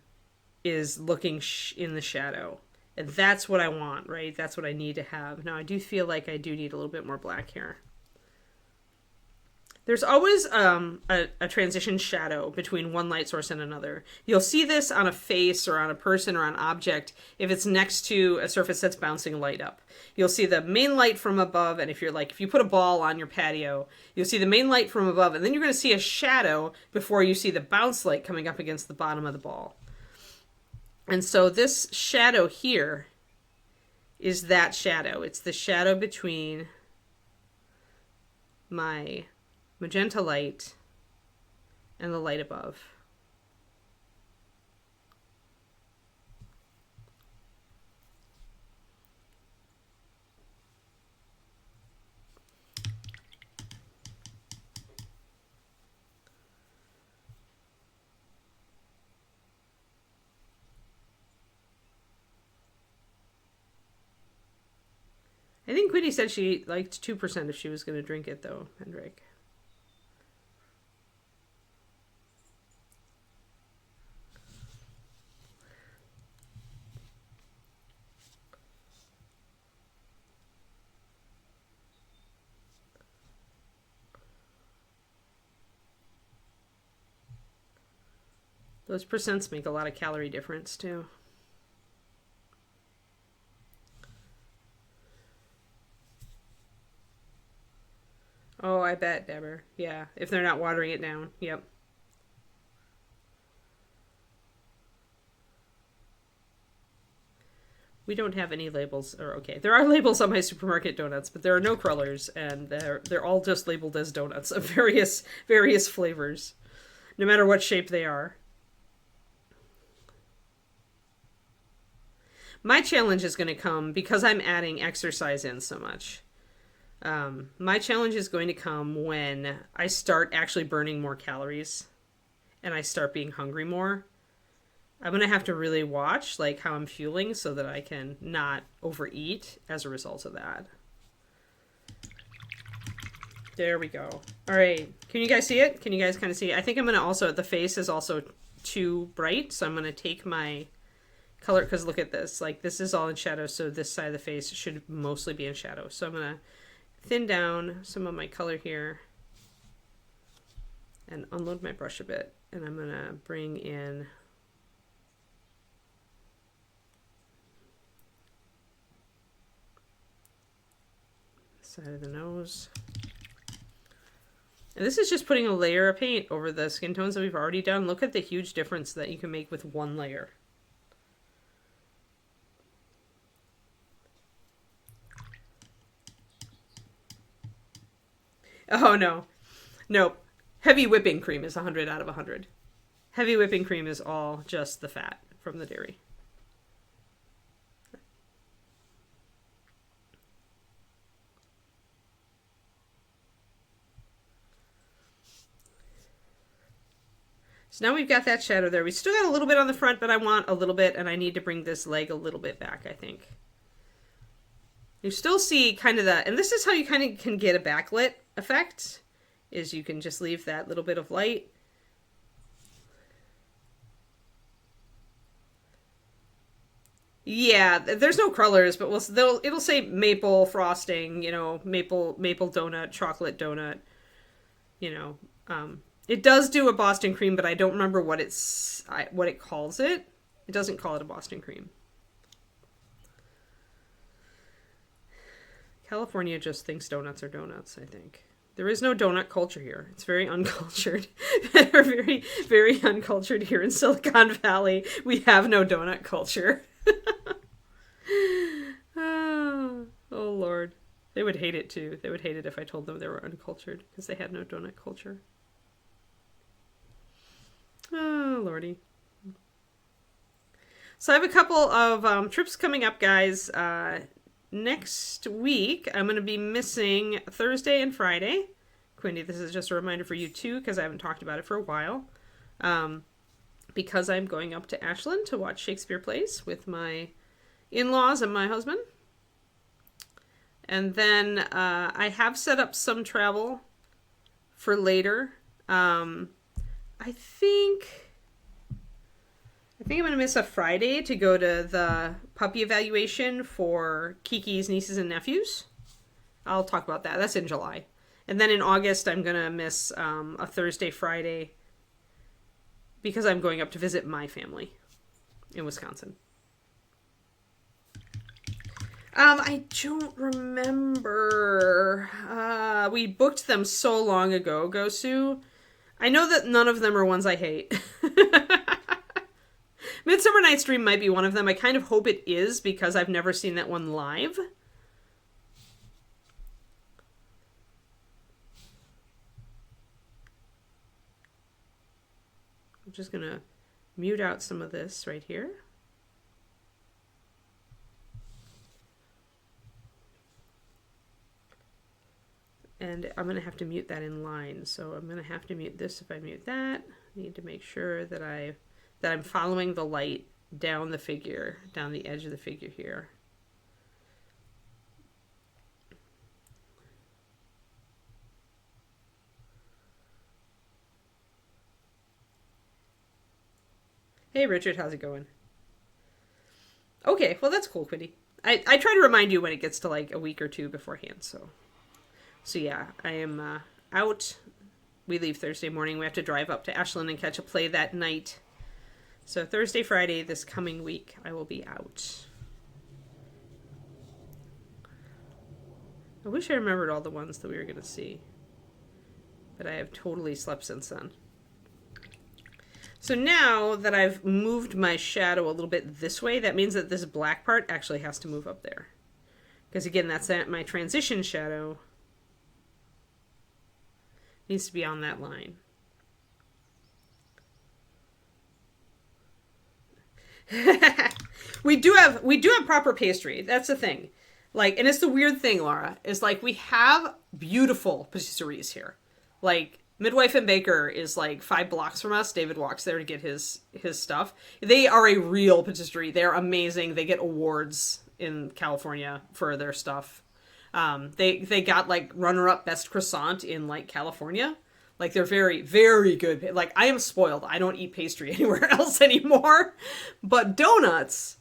is looking in the shadow. And that's what I want, right? That's what I need to have. Now I do feel like I do need a little bit more black here. There's always a transition shadow between one light source and another. You'll see this on a face or on a person or on an object if it's next to a surface that's bouncing light up. You'll see the main light from above, and if you put a ball on your patio, you'll see the main light from above, and then you're going to see a shadow before you see the bounce light coming up against the bottom of the ball. And so this shadow here is that shadow. It's the shadow between my magenta light and the light above. I think Quinny said she liked 2% if she was going to drink it, though, Hendrik. Those percents make a lot of calorie difference, too. Oh, I bet, Deborah. Yeah, if they're not watering it down. Yep. We don't have any labels, or okay, there are labels on my supermarket donuts, but there are no crullers, and they're all just labeled as donuts of various flavors, no matter what shape they are. My challenge is going to come because I'm adding exercise in so much. My challenge is going to come when I start actually burning more calories and I start being hungry more. I'm going to have to really watch like how I'm fueling so that I can not overeat as a result of that. There we go. All right. Can you guys see it? Can you guys kind of see it? I think I'm going to also, the face is also too bright. So I'm going to take my color, because look at this. Like, this is all in shadow, so this side of the face should mostly be in shadow. So I'm going to thin down some of my color here and unload my brush a bit. And I'm going to bring in the side of the nose. And this is just putting a layer of paint over the skin tones that we've already done. Look at the huge difference that you can make with one layer. Oh, no. Nope. Heavy whipping cream is 100 out of 100. Heavy whipping cream is all just the fat from the dairy. So now we've got that shadow there. We still got a little bit on the front, but I want a little bit, and I need to bring this leg a little bit back, I think. You still see kind of that, and this is how you kind of can get a backlit effect, is you can just leave that little bit of light. Yeah, there's no colors, but it'll say maple frosting, you know, maple donut, chocolate donut, you know. It does do a Boston cream, but I don't remember what it calls it. It doesn't call it a Boston cream. California just thinks donuts are donuts, I think. There is no donut culture here. It's very uncultured. We're very, very uncultured here in Silicon Valley. We have no donut culture. Oh, Lord. They would hate it too. They would hate it if I told them they were uncultured because they had no donut culture. Oh, Lordy. So I have a couple of trips coming up, guys. Next week, I'm going to be missing Thursday and Friday. Quindy, this is just a reminder for you too, because I haven't talked about it for a while. Because I'm going up to Ashland to watch Shakespeare plays with my in-laws and my husband. And then I have set up some travel for later. I think I'm going to miss a Friday to go to the puppy evaluation for Kiki's nieces and nephews. I'll talk about that. That's in July. And then in August, I'm going to miss a Thursday, Friday, because I'm going up to visit my family in Wisconsin. I don't remember. We booked them so long ago, Gosu. I know that none of them are ones I hate. Midsummer Night's Dream might be one of them. I kind of hope it is because I've never seen that one live. I'm just going to mute out some of this right here. And I'm going to have to mute that in line. So I'm going to have to mute this if I mute that. I need to make sure that I'm following the light down the figure, down the edge of the figure here. Hey Richard, how's it going? Okay, well that's cool, Quiddy. I try to remind you when it gets to like a week or two beforehand, so yeah, I am out. We leave Thursday morning. We have to drive up to Ashland and catch a play that night. So Thursday, Friday, this coming week, I will be out. I wish I remembered all the ones that we were going to see. But I have totally slept since then. So now that I've moved my shadow a little bit this way, that means that this black part actually has to move up there. Because again, that's my transition shadow. Needs to be on that line. we do have proper pastry. That's the thing. Like, and it's the weird thing, Laura, is like we have beautiful patisseries here. Like Midwife and Baker is like 5 blocks from us. David walks there to get his stuff. They are a real patisserie. They're amazing. They get awards in California for their stuff. They got like runner-up best croissant in like California. Like they're very, very good. Like I am spoiled. I don't eat pastry anywhere else anymore. But donuts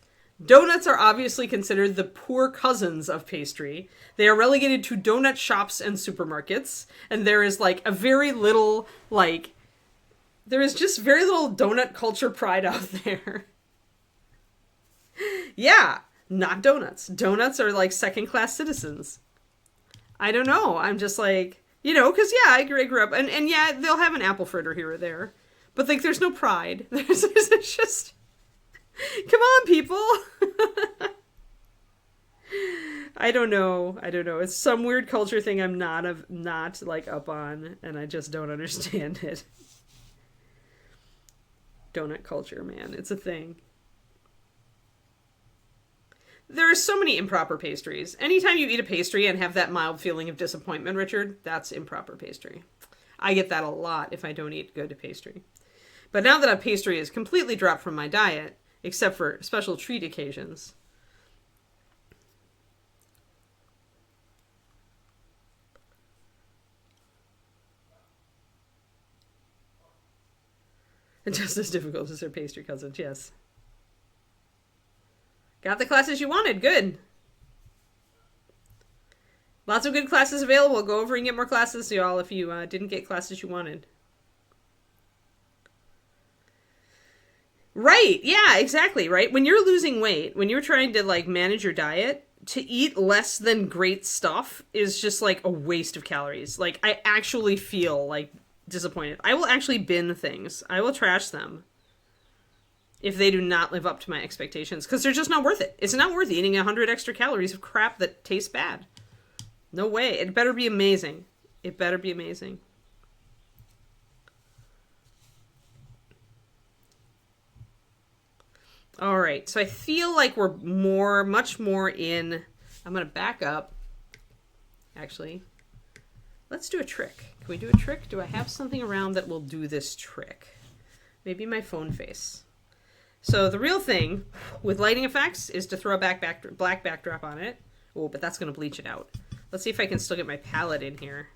are obviously considered the poor cousins of pastry. They are relegated to donut shops and supermarkets. And there is like a very little, like, there is just very little donut culture pride out there. Yeah, not donuts. Donuts are like second-class citizens. I don't know. I'm just like, you know, because yeah, I grew up, and yeah, they'll have an apple fritter here or there. But like, there's no pride. It's just... Come on, people. I don't know. It's some weird culture thing I'm not like up on, and I just don't understand it. Donut culture, man. It's a thing. There are so many improper pastries. Anytime you eat a pastry and have that mild feeling of disappointment, Richard, that's improper pastry. I get that a lot if I don't eat good pastry. But now that a pastry is completely dropped from my diet, except for special treat occasions. And just as difficult as their pastry cousins, yes. Got the classes you wanted, good. Lots of good classes available. Go over and get more classes, y'all, if you didn't get classes you wanted. Right, yeah, exactly, right? When you're losing weight, when you're trying to, like, manage your diet, to eat less than great stuff is just, like, a waste of calories. Like, I actually feel, like, disappointed. I will actually bin things. I will trash them if they do not live up to my expectations, because they're just not worth it. It's not worth eating 100 extra calories of crap that tastes bad. No way. It better be amazing. It better be amazing. All right, so I feel like we're much more in... I'm going to back up. Actually, let's do a trick. Can we do a trick? Do I have something around that will do this trick? Maybe my phone face. So the real thing with lighting effects is to throw a black backdrop on it. Oh, but that's going to bleach it out. Let's see if I can still get my palette in here.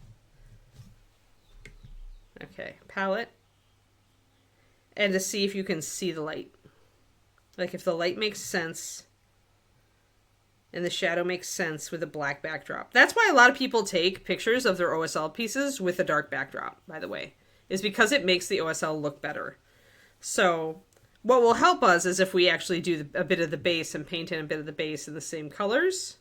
Okay, palette. And to see if you can see the light. Like if the light makes sense and the shadow makes sense with a black backdrop. That's why a lot of people take pictures of their OSL pieces with a dark backdrop, by the way, is because it makes the OSL look better. So what will help us is if we actually do a bit of the base and paint in a bit of the base in the same colors.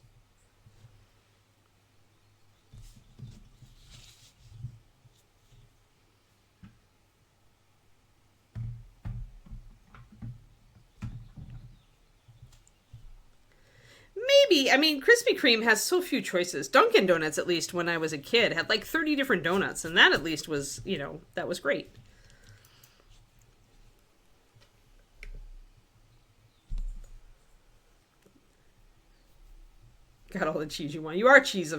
Maybe. I mean, Krispy Kreme has so few choices. Dunkin' Donuts, at least when I was a kid, had like 30 different donuts. And that at least was, you know, that was great. Got all the cheese you want. You are cheese.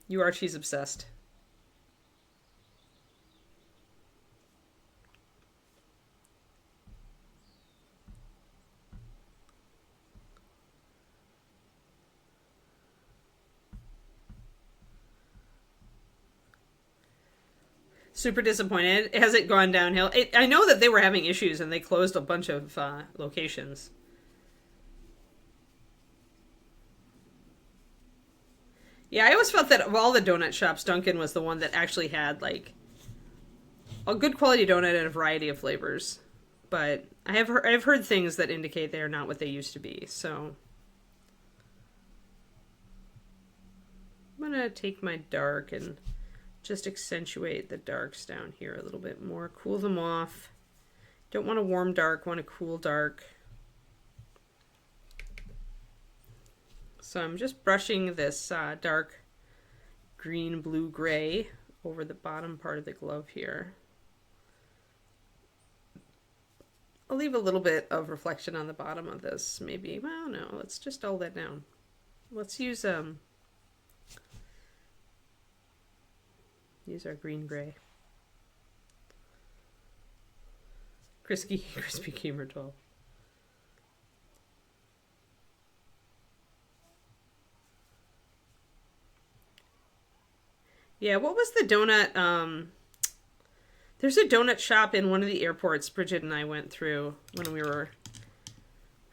You are cheese obsessed. Super disappointed. Has it gone downhill? I know that they were having issues and they closed a bunch of locations. Yeah, I always felt that of all the donut shops, Dunkin' was the one that actually had like a good quality donut and a variety of flavors. But I've heard things that indicate they are not what they used to be. So I'm gonna take my dark and just accentuate the darks down here a little bit more. Cool them off. Don't want a warm dark, want a cool dark. So I'm just brushing this dark green, blue, gray over the bottom part of the glove here. I'll leave a little bit of reflection on the bottom of this, maybe. Well, no, let's just dull that down. Let's use our green gray. Krispy Kreme 12. Yeah, what was the donut? There's a donut shop in one of the airports Bridget and I went through when we were...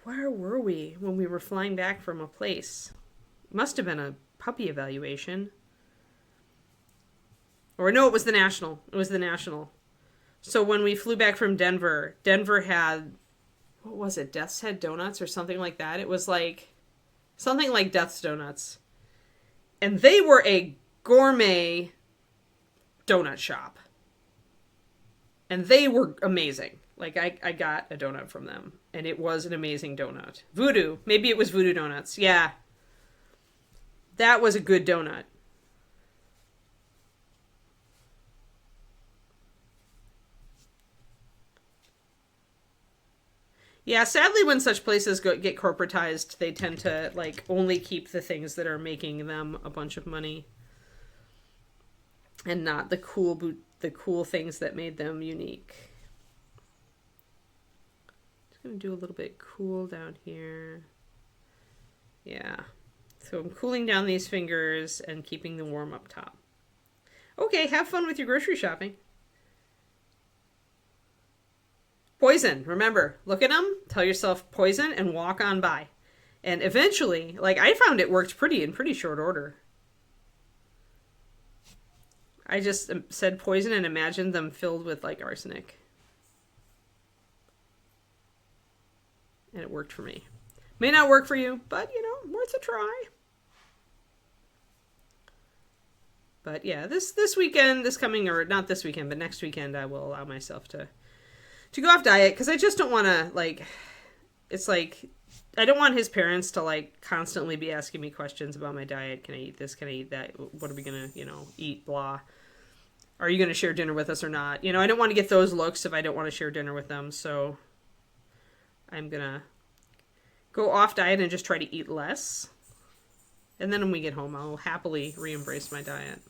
Where were we when we were flying back from a place? Must have been a puppy evaluation. Or no, it was the National. It was the National. So when we flew back from Denver, Denver had, what was it, Death's Head Donuts or something like that? It was like, something like Death's Donuts. And they were a gourmet donut shop. And they were amazing. Like, I got a donut from them. And it was an amazing donut. Voodoo. Maybe it was Voodoo Donuts. Yeah. That was a good donut. Yeah, sadly when such places get corporatized, they tend to, like, only keep the things that are making them a bunch of money. And not the cool things that made them unique. Just gonna do a little bit cool down here. Yeah. So I'm cooling down these fingers and keeping them warm up top. Okay, have fun with your grocery shopping. Poison. Remember, look at them, tell yourself poison, and walk on by. And eventually, like, I found it worked in pretty short order. I just said poison and imagined them filled with, like, arsenic. And it worked for me. May not work for you, but, you know, worth a try. But yeah, this weekend, or not this weekend, but next weekend, I will allow myself to go off diet, because I just don't want to, like, it's like, I don't want his parents to, like, constantly be asking me questions about my diet. Can I eat this? Can I eat that? What are we going to, eat? Blah. Are you going to share dinner with us or not? I don't want to get those looks if I don't want to share dinner with them, so I'm going to go off diet and just try to eat less. And then when we get home, I'll happily re-embrace my diet.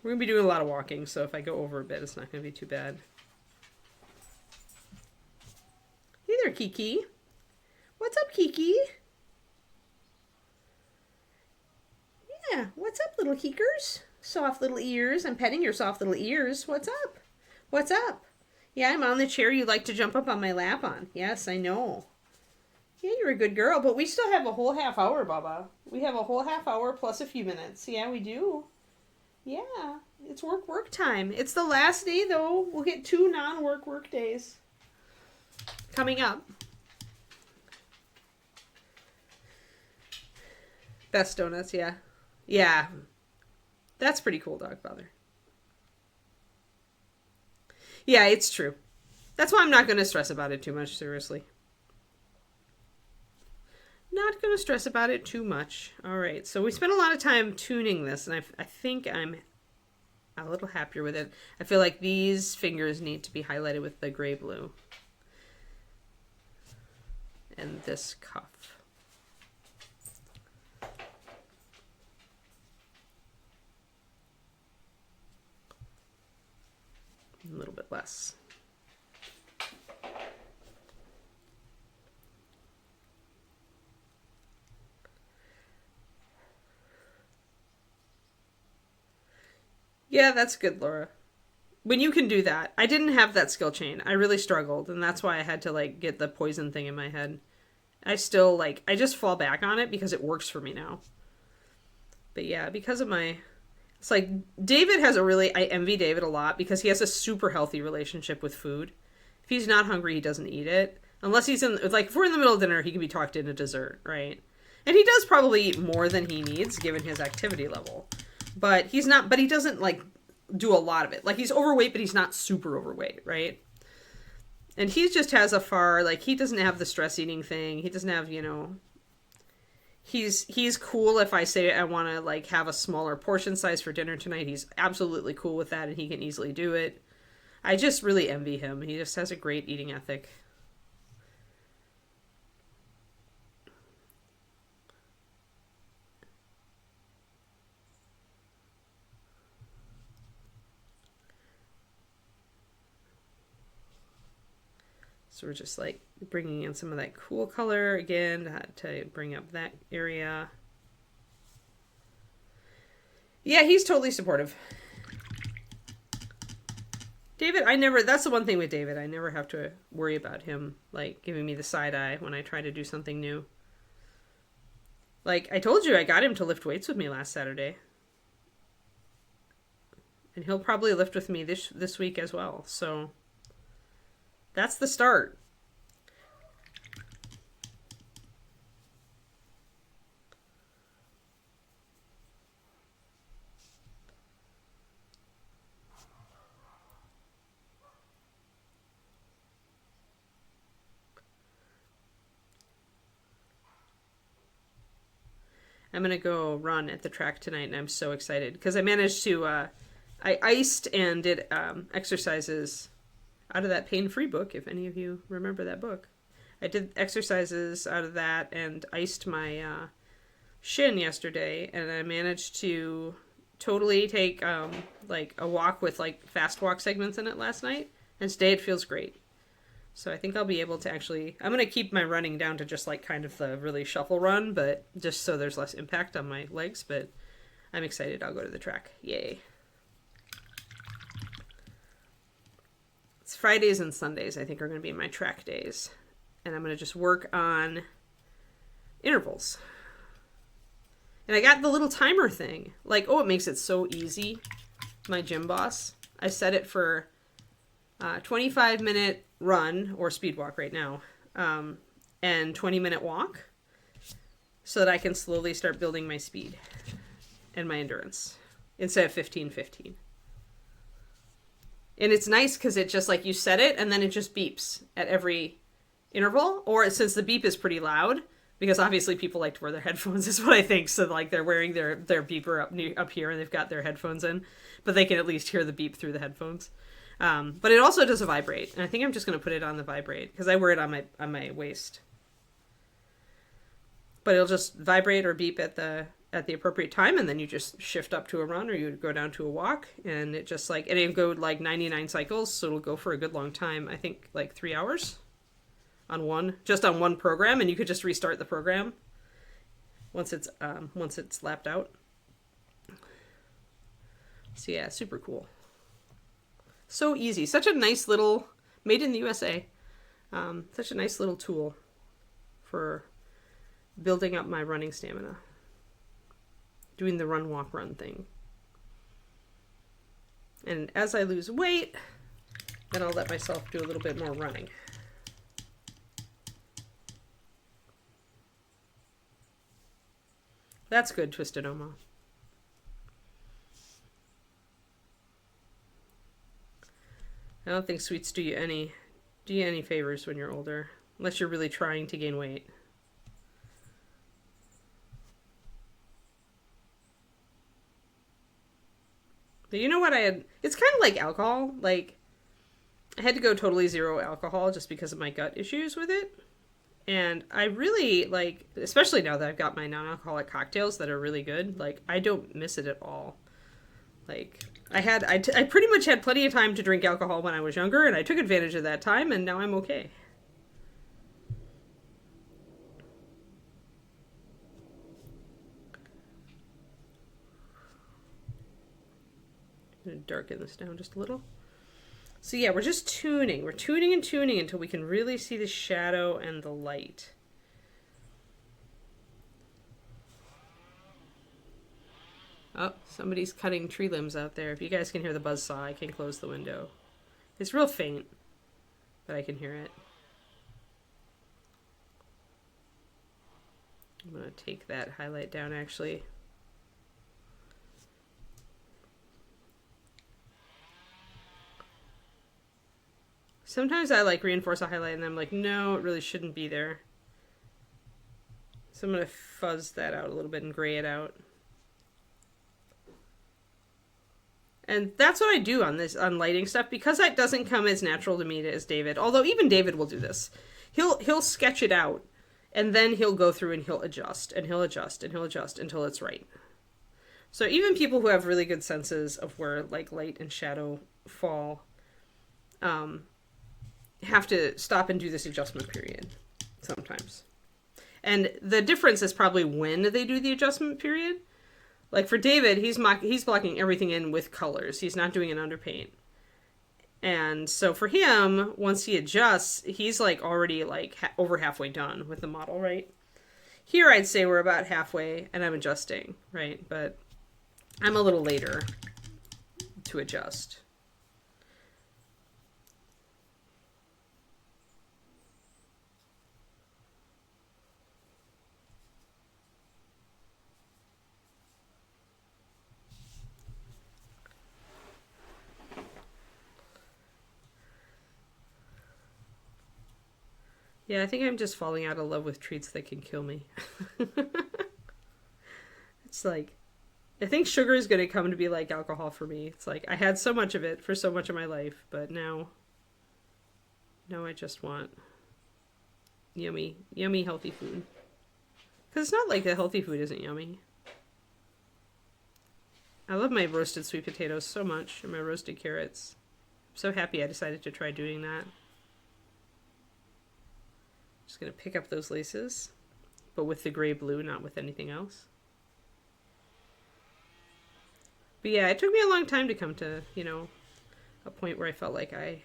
We're going to be doing a lot of walking, so if I go over a bit, it's not going to be too bad. Hey there, Kiki. What's up, Kiki? Yeah, what's up, little Kikers? Soft little ears. I'm petting your soft little ears. What's up? What's up? Yeah, I'm on the chair you like to jump up on my lap on. Yes, I know. Yeah, you're a good girl, but we still have a whole half hour, Baba. We have a whole half hour plus a few minutes. Yeah, we do. Yeah, it's work time. It's the last day, though. We'll get 2 non-work days coming up. Best donuts, yeah. Yeah. That's pretty cool, Dog Father. Yeah, it's true. That's why I'm not going to stress about it too much, seriously. Not going to stress about it too much. All right, so we spent a lot of time tuning this, and I think I'm a little happier with it. I feel like these fingers need to be highlighted with the gray blue. And this cuff. A little bit less. Yeah, that's good, Laura. When you can do that. I didn't have that skill chain. I really struggled, and that's why I had to, like, get the poison thing in my head. I still, like, I just fall back on it because it works for me now. But yeah, because of my... It's like, David has I envy David a lot because he has a super healthy relationship with food. If he's not hungry, he doesn't eat it. Unless he's if we're in the middle of dinner, he can be talked into dessert, right? And he does probably eat more than he needs given his activity level. But he doesn't, like, do a lot of it. Like, he's overweight, but he's not super overweight, right? And he just has he doesn't have the stress eating thing. He doesn't have, he's cool if I say I want to, like, have a smaller portion size for dinner tonight. He's absolutely cool with that, and he can easily do it. I just really envy him. He just has a great eating ethic. So we're just, like, bringing in some of that cool color again to bring up that area. Yeah, he's totally supportive. David, that's the one thing with David. I never have to worry about him, like, giving me the side eye when I try to do something new. Like, I told you I got him to lift weights with me last Saturday. And he'll probably lift with me this week as well. So, that's the start. I'm going to go run at the track tonight, and I'm so excited because I managed to, I iced and did exercises out of that pain-free book, if any of you remember that book. I did exercises out of that and iced my shin yesterday, and I managed to totally take like a walk with like fast walk segments in it last night, and today it feels great. So I think I'll be able to actually, I'm going to keep my running down to just like kind of the really shuffle run, but just so there's less impact on my legs, but I'm excited. I'll go to the track. Yay. It's Fridays and Sundays, I think, are going to be my track days. And I'm going to just work on intervals. And I got the little timer thing. Like, oh, it makes it so easy. My gym boss. I set it for 25-minute run or speed walk right now, and 20-minute walk, so that I can slowly start building my speed and my endurance instead of 15-15. And it's nice because it just like you set it and then it just beeps at every interval, or since the beep is pretty loud, because obviously people like to wear their headphones is what I think, so like they're wearing their beeper up here and they've got their headphones in, but they can at least hear the beep through the headphones. But it also does a vibrate, and I think I'm just going to put it on the vibrate because I wear it on my waist. But it'll just vibrate or beep at the appropriate time, and then you just shift up to a run or you go down to a walk, and it just like, and it'll go like 99 cycles, so it'll go for a good long time. I think like 3 hours on one program, and you could just restart the program once it's lapped out. So yeah, super cool. So easy. Such a nice little, made in the USA. Such a nice little tool for building up my running stamina. Doing the run, walk, run thing. And as I lose weight, then I'll let myself do a little bit more running. That's good, Twisted Oma. I don't think sweets do you any favors when you're older, unless you're really trying to gain weight. But you know what it's kind of like alcohol. Like, I had to go totally zero alcohol just because of my gut issues with it. And I really like, especially now that I've got my non-alcoholic cocktails that are really good, like, I don't miss it at all. Like, I pretty much had plenty of time to drink alcohol when I was younger, and I took advantage of that time, and now I'm okay. I'm going to darken this down just a little. So yeah, we're just tuning. We're tuning and tuning until we can really see the shadow and the light. Oh, somebody's cutting tree limbs out there. If you guys can hear the buzzsaw, I can close the window. It's real faint, but I can hear it. I'm going to take that highlight down, actually. Sometimes I like reinforce a highlight and I'm like, no, it really shouldn't be there. So I'm going to fuzz that out a little bit and gray it out. And that's what I do on lighting stuff, because that doesn't come as natural to me as David. Although even David will do this. He'll sketch it out, and then he'll go through and he'll adjust, and he'll adjust, and he'll adjust until it's right. So even people who have really good senses of where like light and shadow fall have to stop and do this adjustment period sometimes. And the difference is probably when they do the adjustment period. Like for David, he's blocking everything in with colors. He's not doing an underpaint. And so for him, once he adjusts, he's like already like over halfway done with the model, right? Here I'd say we're about halfway and I'm adjusting, right? But I'm a little later to adjust. Yeah, I think I'm just falling out of love with treats that can kill me. It's like, I think sugar is going to come to be like alcohol for me. It's like, I had so much of it for so much of my life, but now I just want yummy, yummy healthy food. Because it's not like the healthy food isn't yummy. I love my roasted sweet potatoes so much and my roasted carrots. I'm so happy I decided to try doing that. Just going to pick up those laces, but with the gray blue, not with anything else. But yeah, it took me a long time to come to, a point where I felt like I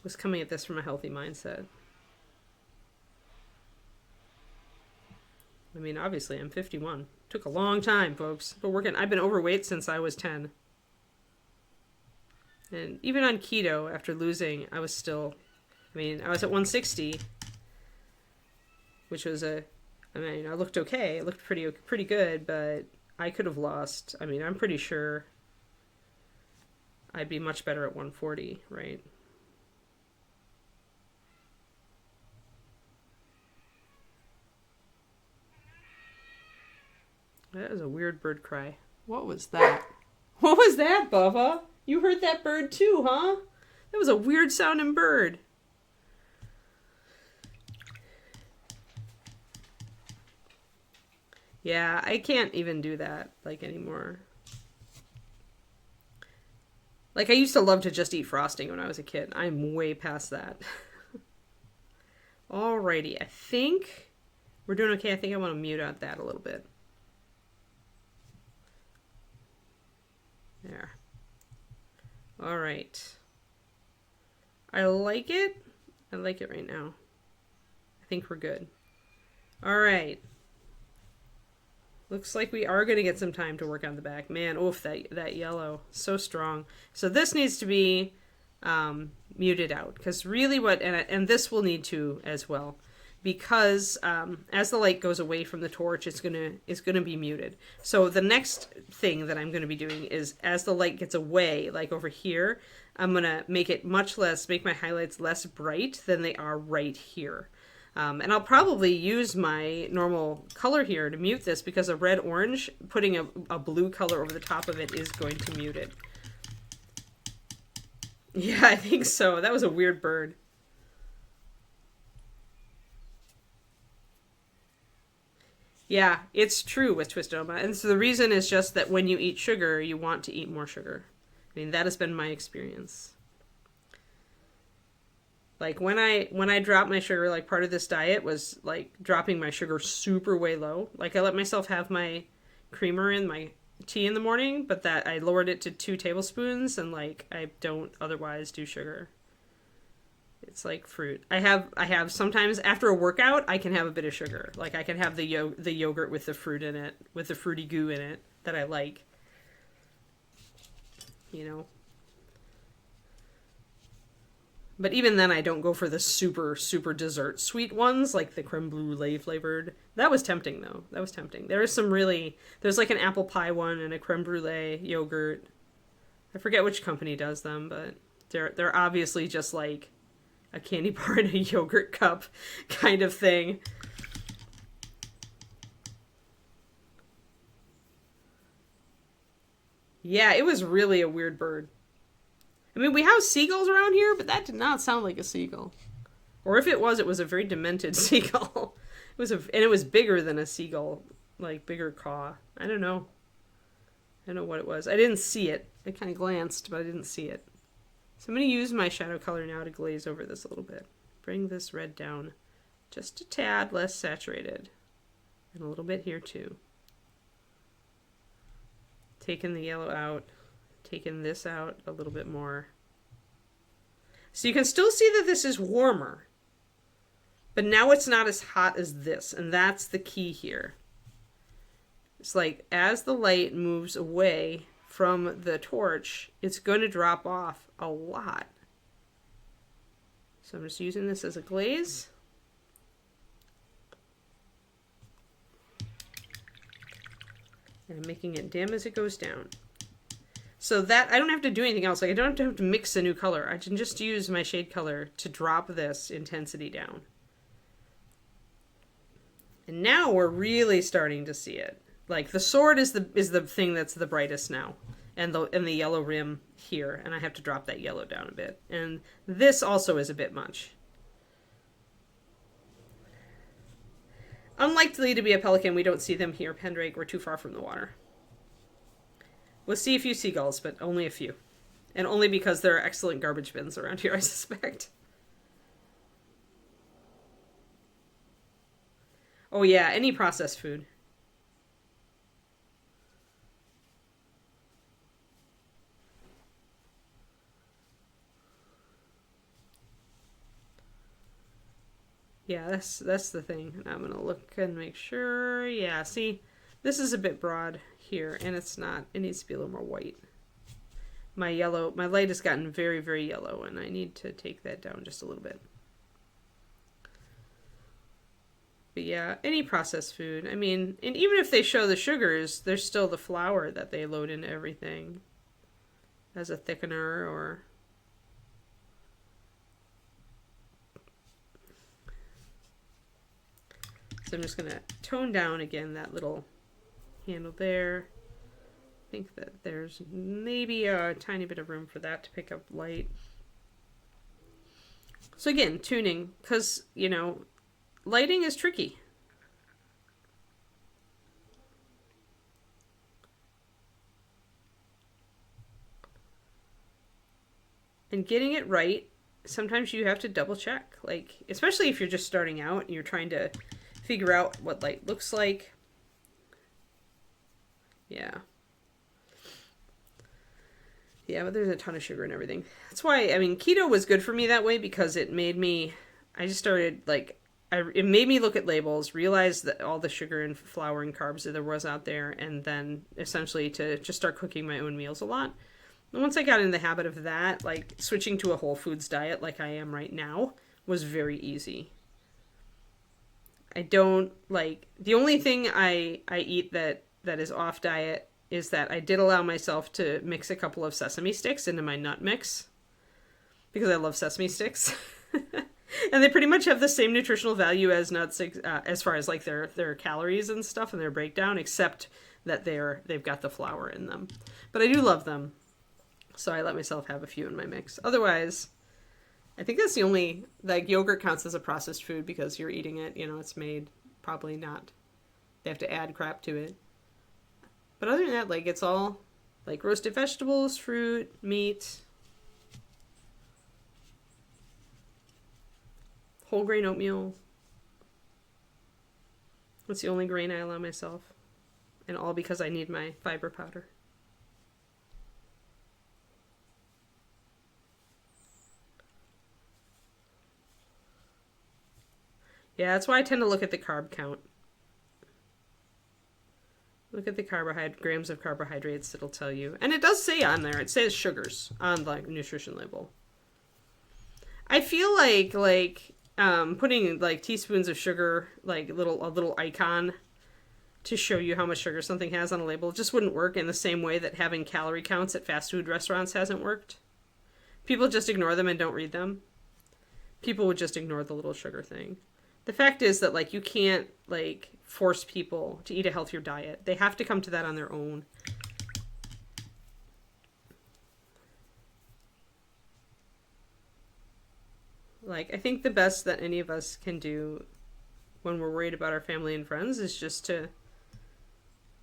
was coming at this from a healthy mindset. I mean, obviously, I'm 51. Took a long time, folks. But I've been overweight since I was 10. And even on keto, after losing, I was at 160. Which was I looked okay. I looked pretty good, but I could have lost. I mean, I'm pretty sure I'd be much better at 140, right? That was a weird bird cry. What was that? What was that, Bubba? You heard that bird too, huh? That was a weird sounding bird. Yeah, I can't even do that, anymore. I used to love to just eat frosting when I was a kid. I'm way past that. Alrighty, I think we're doing okay. I think I want to mute out that a little bit. There. Alright. I like it. I like it right now. I think we're good. Alright. Looks like we are going to get some time to work on the back. Man, oof, that yellow. So strong. So this needs to be muted out. Because really and this will need to as well. Because as the light goes away from the torch, it's gonna be muted. So the next thing that I'm going to be doing is as the light gets away, like over here, I'm going to make my highlights less bright than they are right here. And I'll probably use my normal color here to mute this because a red-orange, putting a blue color over the top of it is going to mute it. Yeah, I think so. That was a weird bird. Yeah, it's true with Twistoma. And so the reason is just that when you eat sugar, you want to eat more sugar. I mean, that has been my experience. When I dropped my sugar, part of this diet was dropping my sugar super way low. I let myself have my creamer in my tea in the morning, but that I lowered it to 2 tablespoons and I don't otherwise do sugar. It's like fruit. I have sometimes after a workout, I can have a bit of sugar. I can have the yogurt with the fruit in it, with the fruity goo in it that I like. But even then, I don't go for the super, super dessert sweet ones, like the creme brulee flavored. That was tempting, though. That was tempting. There's an apple pie one and a creme brulee yogurt. I forget which company does them, but they're obviously just like a candy bar in a yogurt cup kind of thing. Yeah, it was really a weird bird. I mean, we have seagulls around here, but that did not sound like a seagull. Or if it was a very demented seagull. And it was bigger than a seagull, bigger caw. I don't know. I don't know what it was. I didn't see it. I kind of glanced, but I didn't see it. So I'm going to use my shadow color now to glaze over this a little bit. Bring this red down just a tad less saturated. And a little bit here too. taking the yellow out, taking this out a little bit more. So you can still see that this is warmer, but now it's not as hot as this, and that's the key here. It's like as the light moves away from the torch, it's going to drop off a lot. So I'm just using this as a glaze. And I'm making it dim as it goes down. So that, I don't have to do anything else. Like I don't have to mix a new color. I can just use my shade color to drop this intensity down. And now we're really starting to see it. Like the sword is the thing that's the brightest now. And the yellow rim here. And I have to drop that yellow down a bit. And this also is a bit much. Unlikely to be a pelican. We don't see them here, Pendrake. We're too far from the water. We'll see a few seagulls, but only a few. And only because there are excellent garbage bins around here, I suspect. Oh yeah, any processed food. Yeah, that's the thing. I'm gonna look and make sure. Yeah, see, this is a bit broad here, and it's not. It needs to be a little more white. My light has gotten very, very yellow, and I need to take that down just a little bit. But yeah, any processed food. I mean, and even if they show the sugars, there's still the flour that they load into everything as a thickener or... So I'm just going to tone down again that little handle there. I think that there's maybe a tiny bit of room for that to pick up light. So again, tuning, because, you know, lighting is tricky. And getting it right, sometimes you have to double check. Like, especially if you're just starting out and you're trying to figure out what light looks like. Yeah. Yeah, but there's a ton of sugar and everything. That's why, I mean, keto was good for me that way because it made me, I just started, like, it made me look at labels, realize that all the sugar and flour and carbs that there was out there, and then essentially to just start cooking my own meals a lot. And once I got in the habit of that, like, switching to a whole foods diet like I am right now was very easy. I don't, like, the only thing I eat that is off diet is that I did allow myself to mix a couple of sesame sticks into my nut mix because I love sesame sticks. And they pretty much have the same nutritional value as nuts as far as like their calories and stuff and their breakdown, except that they've got the flour in them. But I do love them, so I let myself have a few in my mix. Otherwise, I think that's the only, like, yogurt counts as a processed food because you're eating it, you know, it's made, probably not, they have to add crap to it. But other than that, like, it's all, like, roasted vegetables, fruit, meat, whole grain oatmeal. That's the only grain I allow myself. And all because I need my fiber powder. Yeah, that's why I tend to look at the carb count. Look at the grams of carbohydrates, it'll tell you. And it does say on there, it says sugars on the nutrition label. I feel like putting like teaspoons of sugar, like a little icon to show you how much sugar something has on a label just wouldn't work in the same way that having calorie counts at fast food restaurants hasn't worked. People just ignore them and don't read them. People would just ignore the little sugar thing. The fact is that, like, you can't, like, force people to eat a healthier diet. They have to come to that on their own. Like, I think the best that any of us can do when we're worried about our family and friends is just to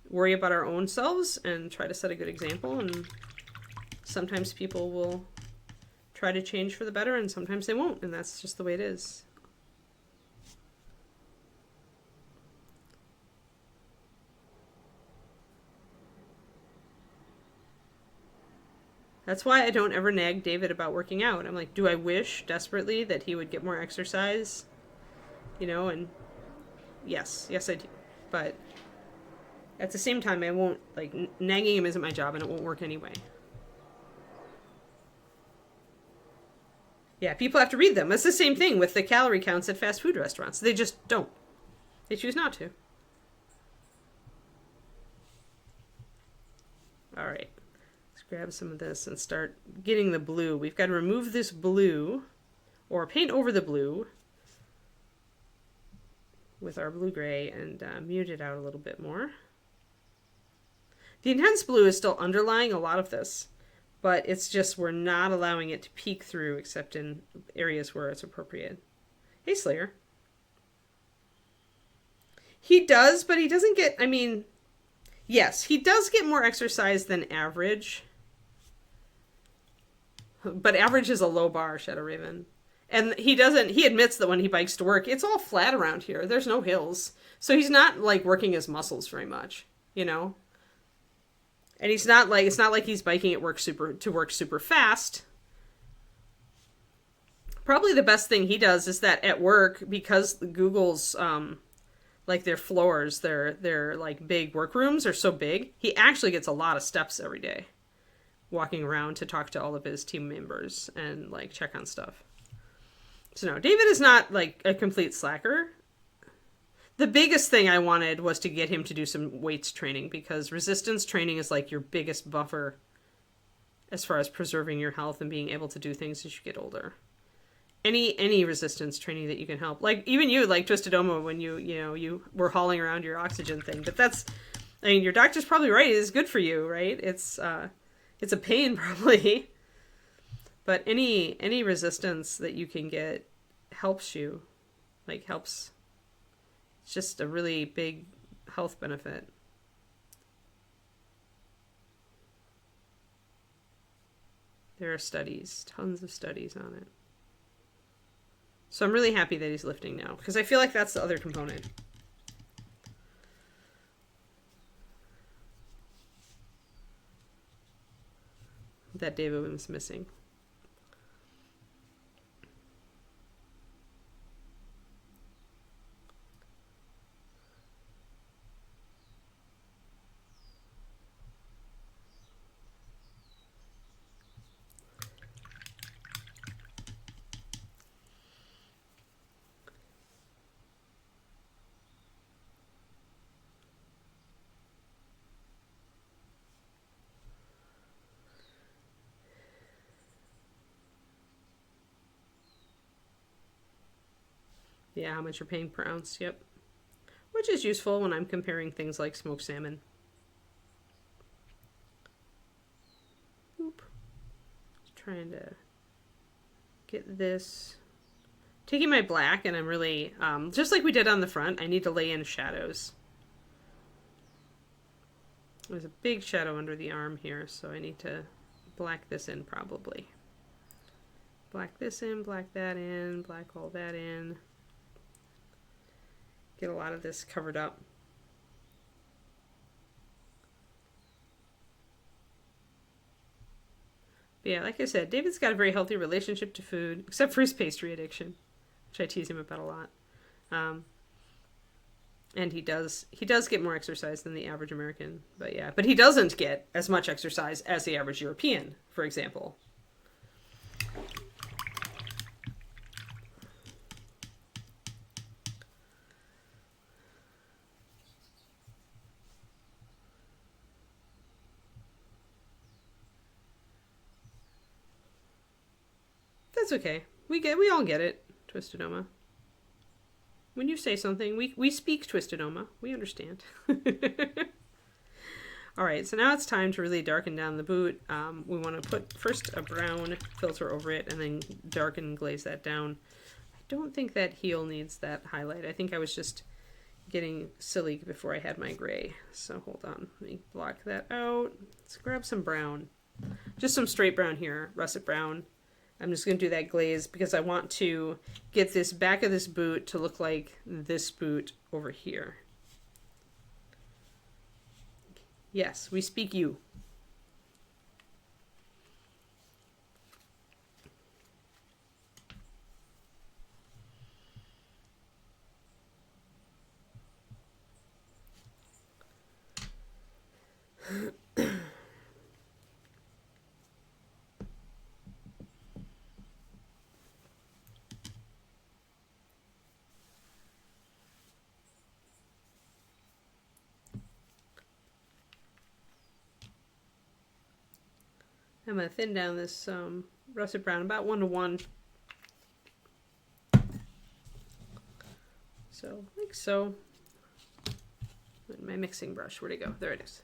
worry about our own selves and try to set a good example. And sometimes people will try to change for the better and sometimes they won't. And that's just the way it is. That's why I don't ever nag David about working out. I'm like, do I wish desperately that he would get more exercise? You know, and yes, yes I do. But at the same time, I won't, like, nagging him isn't my job and it won't work anyway. Yeah, people have to read them. It's the same thing with the calorie counts at fast food restaurants. They just don't. They choose not to. All right. Let's grab some of this and start getting the blue. We've got to remove this blue or paint over the blue with our blue-gray and mute it out a little bit more. The intense blue is still underlying a lot of this, but it's just we're not allowing it to peek through except in areas where it's appropriate. Hey, Slayer. He does, but he doesn't get, I mean, yes, he does get more exercise than average. But average is a low bar, Shadow Raven. And he admits that when he bikes to work, it's all flat around here. There's no hills. So he's not, like, working his muscles very much, you know? And he's not like, it's not like he's biking at work super fast. Probably the best thing he does is that at work, because Google's, like their floors, their like big workrooms are so big, he actually gets a lot of steps every day. Walking around to talk to all of his team members and like check on stuff. So no, David is not like a complete slacker. The biggest thing I wanted was to get him to do some weights training because resistance training is like your biggest buffer as far as preserving your health and being able to do things as you get older. Any resistance training that you can help. Like even you, like Twisted Oma, when you were hauling around your oxygen thing. But that's, I mean, your doctor's probably right. It's good for you, right? It's a pain probably. But any resistance that you can get helps you, like helps. It's just a really big health benefit. There are studies, tons of studies on it. So I'm really happy that he's lifting now, because I feel like that's the other component. That David was missing. Yeah, how much you're paying per ounce, yep. Which is useful when I'm comparing things like smoked salmon. Oop. Just trying to get this. Taking my black and I'm really, just like we did on the front, I need to lay in shadows. There's a big shadow under the arm here, so I need to black this in probably. Black this in, black that in, black all that in. Get a lot of this covered up. But yeah, like I said, David's got a very healthy relationship to food, except for his pastry addiction, which I tease him about a lot. And he does get more exercise than the average American. But yeah, but he doesn't get as much exercise as the average European, for example. That's okay. We all get it, Twisted Oma. When you say something, we speak, Twisted Oma. We understand. All right, so now it's time to really darken down the boot. We want to put first a brown filter over it and then darken and glaze that down. I don't think that heel needs that highlight. I think I was just getting silly before I had my gray. So hold on, let me block that out. Let's grab some brown. Just some straight brown here, russet brown. I'm just going to do that glaze because I want to get this back of this boot to look like this boot over here. Yes, we speak you. I'm going to thin down this russet brown about 1:1. So, like so. My mixing brush, where'd it go? There it is.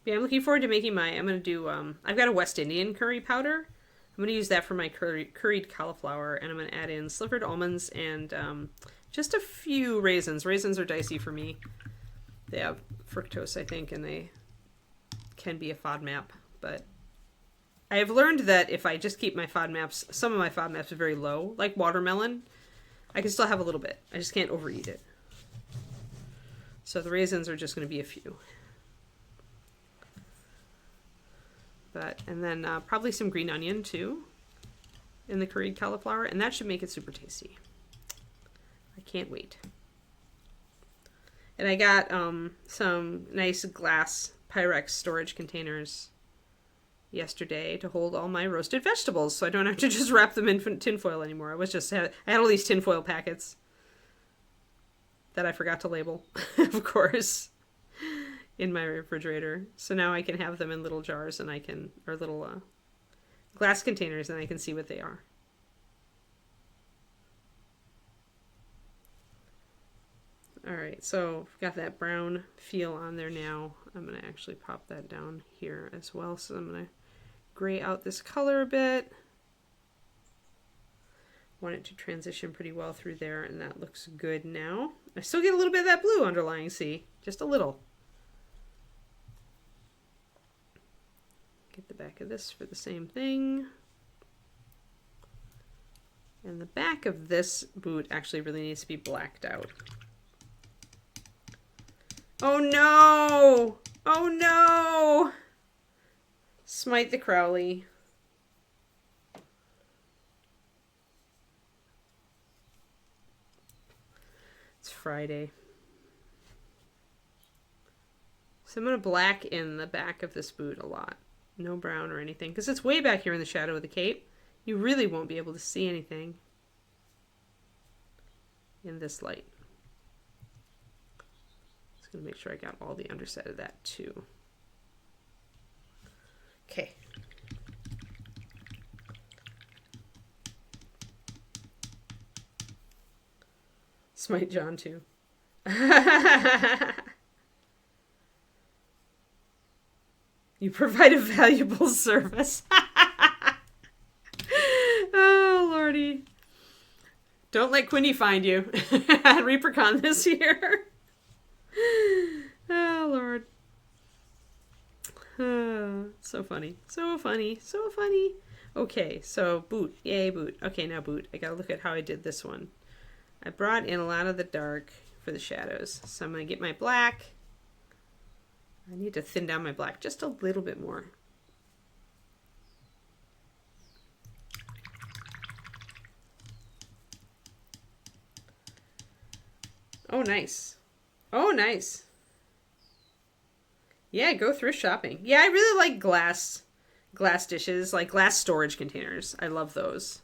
Yeah, I'm looking forward to making I'm going to do, I've got a West Indian curry powder. I'm going to use that for my curried cauliflower, and I'm going to add in slivered almonds and just a few raisins. Raisins are dicey for me. They have fructose, I think, and they can be a FODMAP, but I have learned that if I just keep my FODMAPs, some of my FODMAPs are very low, like watermelon, I can still have a little bit. I just can't overeat it. So the raisins are just going to be a few. And then probably some green onion too in the curried cauliflower, and that should make it super tasty. I can't wait. And I got some nice glass Pyrex storage containers yesterday to hold all my roasted vegetables, so I don't have to just wrap them in tinfoil anymore. I had all these tinfoil packets that I forgot to label, of course, in my refrigerator. So now I can have them in little jars, and or little glass containers, and I can see what they are. All right, so I've got that brown feel on there now. I'm going to actually pop that down here as well. So I'm going to gray out this color a bit. Want it to transition pretty well through there, and that looks good now. I still get a little bit of that blue underlying, see? Just a little. Get the back of this for the same thing. And the back of this boot actually really needs to be blacked out. Oh no! Oh no! Smite the Crowley. It's Friday. So I'm going to black in the back of this boot a lot. No brown or anything, because it's way back here in the shadow of the cape. You really won't be able to see anything in this light. Just going to make sure I got all the underside of that too. Okay. Smite John too. You provide a valuable service. Oh, Lordy. Don't let Quinny find you. ReaperCon this year. Oh, Lord. Oh, so funny. So funny. So funny. Okay, so boot. Yay, boot. Okay, now boot. I gotta look at how I did this one. I brought in a lot of the dark for the shadows. So I'm going to get my black. I need to thin down my black just a little bit more. Oh, nice. Oh, nice. Yeah, go thrift shopping. Yeah, I really like glass dishes, like glass storage containers. I love those.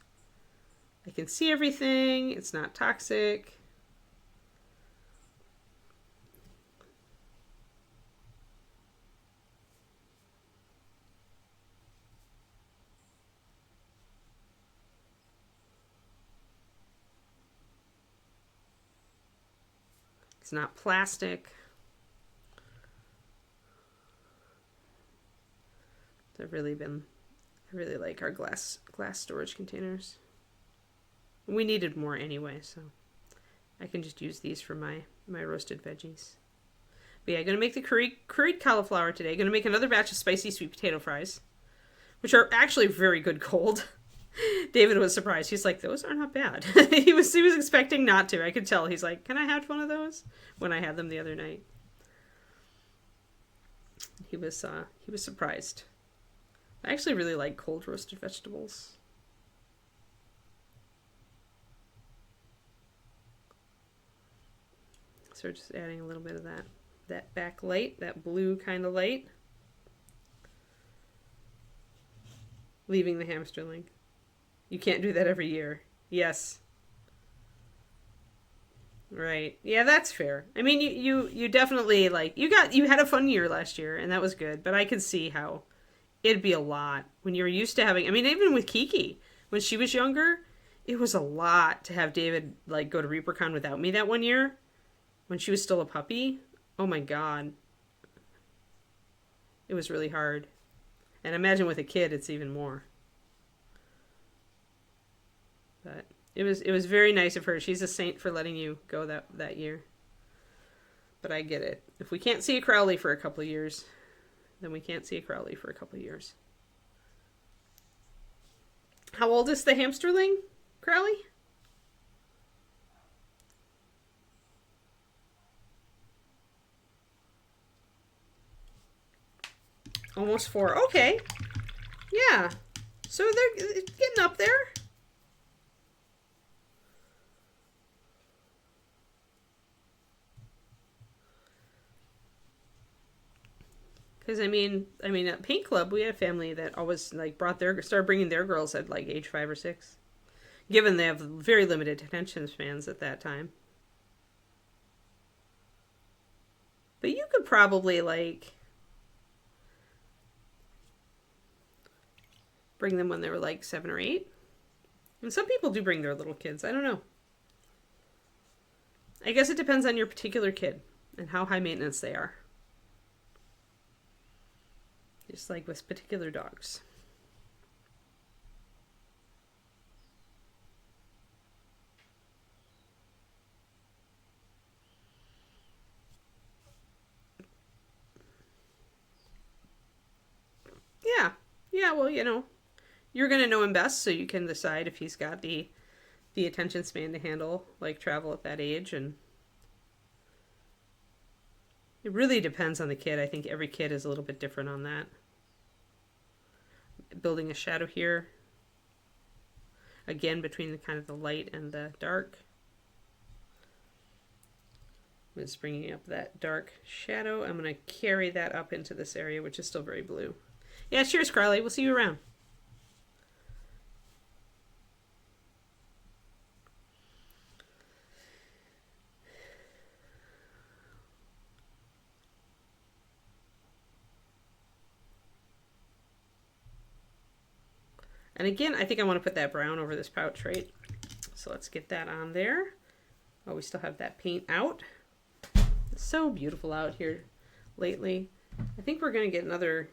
I can see everything. It's not toxic. It's not plastic. I really like our glass storage containers. We needed more anyway, so I can just use these for my roasted veggies. But yeah, I'm going to make the curried cauliflower today. Going to make another batch of spicy sweet potato fries, which are actually very good cold. David was surprised. He's like, those are not bad. he was expecting not to. I could tell. He's like, can I have one of those? When I had them the other night. He was surprised. I actually really like cold roasted vegetables. So we're just adding a little bit of that that back light, that blue kind of light. Leaving the hamsterling. You can't do that every year. Yes. Right. Yeah, that's fair. I mean, you definitely like you had a fun year last year and that was good, but I could see how it'd be a lot when you're used to having, I mean, even with Kiki, when she was younger, it was a lot to have David like go to ReaperCon without me that one year when she was still a puppy. Oh my God. It was really hard. And imagine with a kid, it's even more. But it was very nice of her. She's a saint for letting you go that year. But I get it. If we can't see a Crowley for a couple of years, then we can't see a Crowley for a couple of years. How old is the hamsterling, Crowley? Almost 4. Okay. Yeah. So they're getting up there. Because I mean, at Paint Club, we had a family that always like started bringing their girls at like age 5 or 6. Given they have very limited attention spans at that time. But you could probably like bring them when they were like 7 or 8. And some people do bring their little kids. I don't know. I guess it depends on your particular kid and how high maintenance they are. Just like with particular dogs. Yeah. Yeah, well, you're going to know him best, so you can decide if he's got the attention span to handle like travel at that age. And it really depends on the kid. I think every kid is a little bit different on that. Building a shadow here. Again, between the kind of the light and the dark. I'm just bringing up that dark shadow. I'm going to carry that up into this area, which is still very blue. Yeah, cheers, Carly. We'll see you around. And again, I think I want to put that brown over this pouch, right? So let's get that on there. Oh, we still have that paint out. It's so beautiful out here lately. I think we're going to get another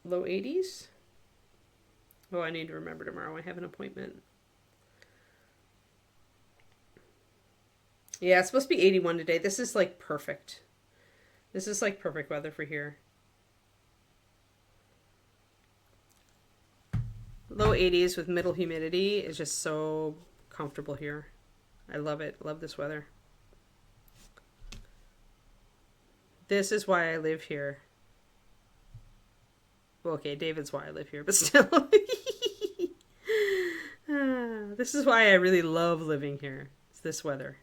low 80s. Oh, I need to remember tomorrow. I have an appointment. Yeah, it's supposed to be 81 today. This is like perfect. This is like perfect weather for here. Low 80s with middle humidity is just so comfortable here. I love it. Love this weather. This is why I live here. Well, okay, David's why I live here, but still. This is why I really love living here. It's this weather.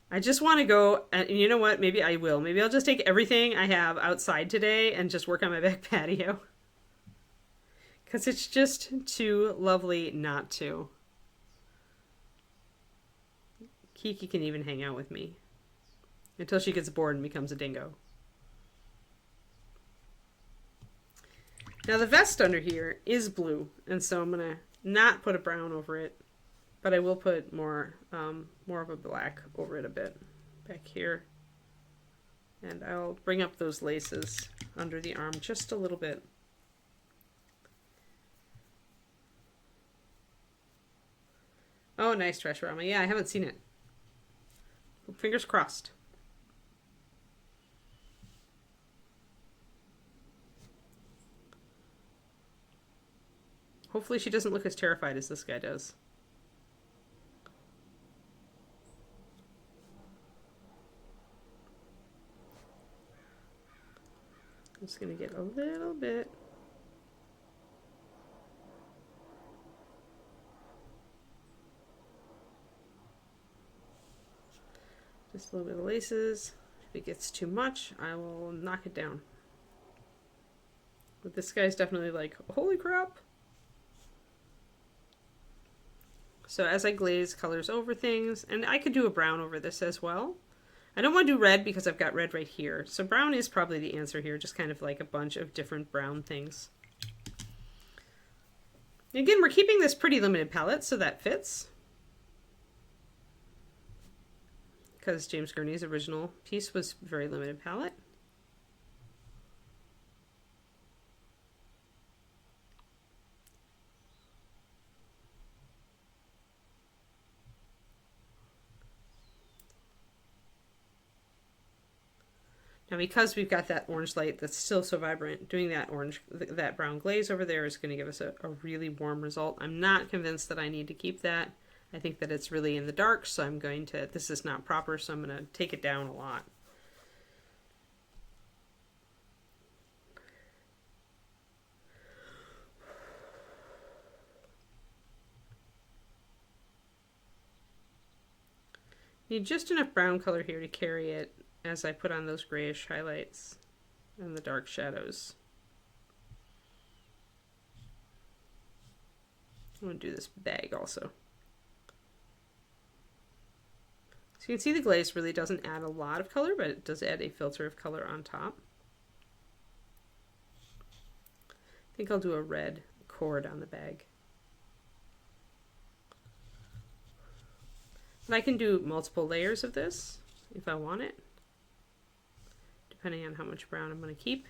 I just want to go, and you know what? Maybe I will. Maybe I'll just take everything I have outside today and just work on my back patio. Because it's just too lovely not to. Kiki can even hang out with me. Until she gets bored and becomes a dingo. Now the vest under here is blue. And so I'm going to not put a brown over it. But I will put more of a black over it a bit. Back here. And I'll bring up those laces under the arm just a little bit. Oh, nice Trashorama. Yeah, I haven't seen it. Fingers crossed. Hopefully she doesn't look as terrified as this guy does. I'm just going to get a little bit. Just a little bit of laces. If it gets too much, I will knock it down. But this guy's definitely like, holy crap. So as I glaze colors over things, and I could do a brown over this as well. I don't want to do red because I've got red right here. So brown is probably the answer here, just kind of like a bunch of different brown things. And again, we're keeping this pretty limited palette, so that fits. Because James Gurney's original piece was very limited palette. Now, because we've got that orange light that's still so vibrant, doing that brown glaze over there is going to give us a really warm result. I'm not convinced that I need to keep that. I think that it's really in the dark, so I'm going to, this is not proper, so I'm going to take it down a lot. Need just enough brown color here to carry it as I put on those grayish highlights and the dark shadows. I'm going to do this bag also. So you can see the glaze really doesn't add a lot of color, but it does add a filter of color on top. I think I'll do a red cord on the bag. And I can do multiple layers of this if I want it, depending on how much brown I'm going to keep.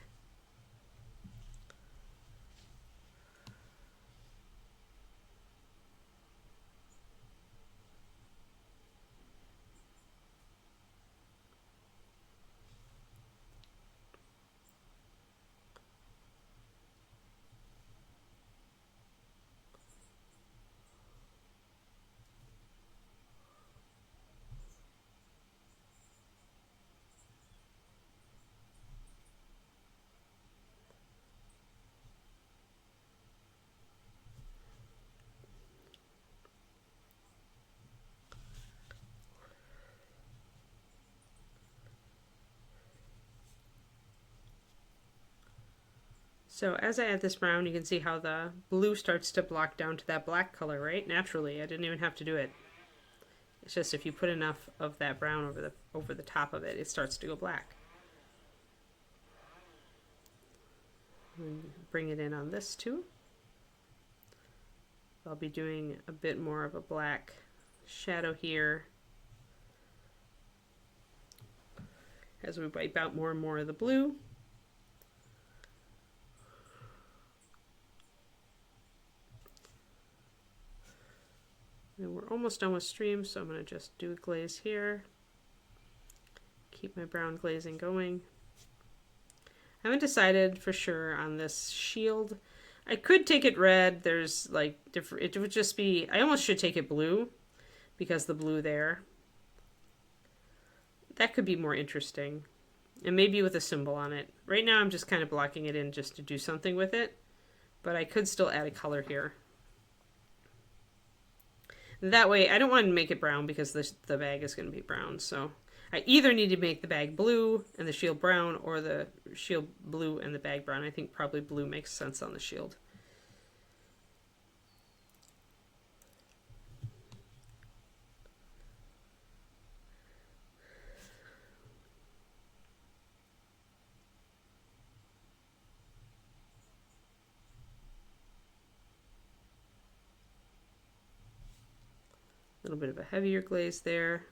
So as I add this brown, you can see how the blue starts to block down to that black color, right? Naturally, I didn't even have to do it. It's just if you put enough of that brown over the top of it, it starts to go black. And bring it in on this too. I'll be doing a bit more of a black shadow here as we wipe out more and more of the blue. And we're almost done with stream, so I'm going to just do a glaze here. Keep my brown glazing going. I haven't decided for sure on this shield. I could take it red. There's like different, it would just be, I almost should take it blue because the blue there. That could be more interesting. And maybe with a symbol on it. Right now I'm just kind of blocking it in just to do something with it. But I could still add a color here. That way, I don't want to make it brown because the bag is going to be brown. So I either need to make the bag blue and the shield brown, or the shield blue and the bag brown. I think probably blue makes sense on the shield. A little bit of a heavier glaze there.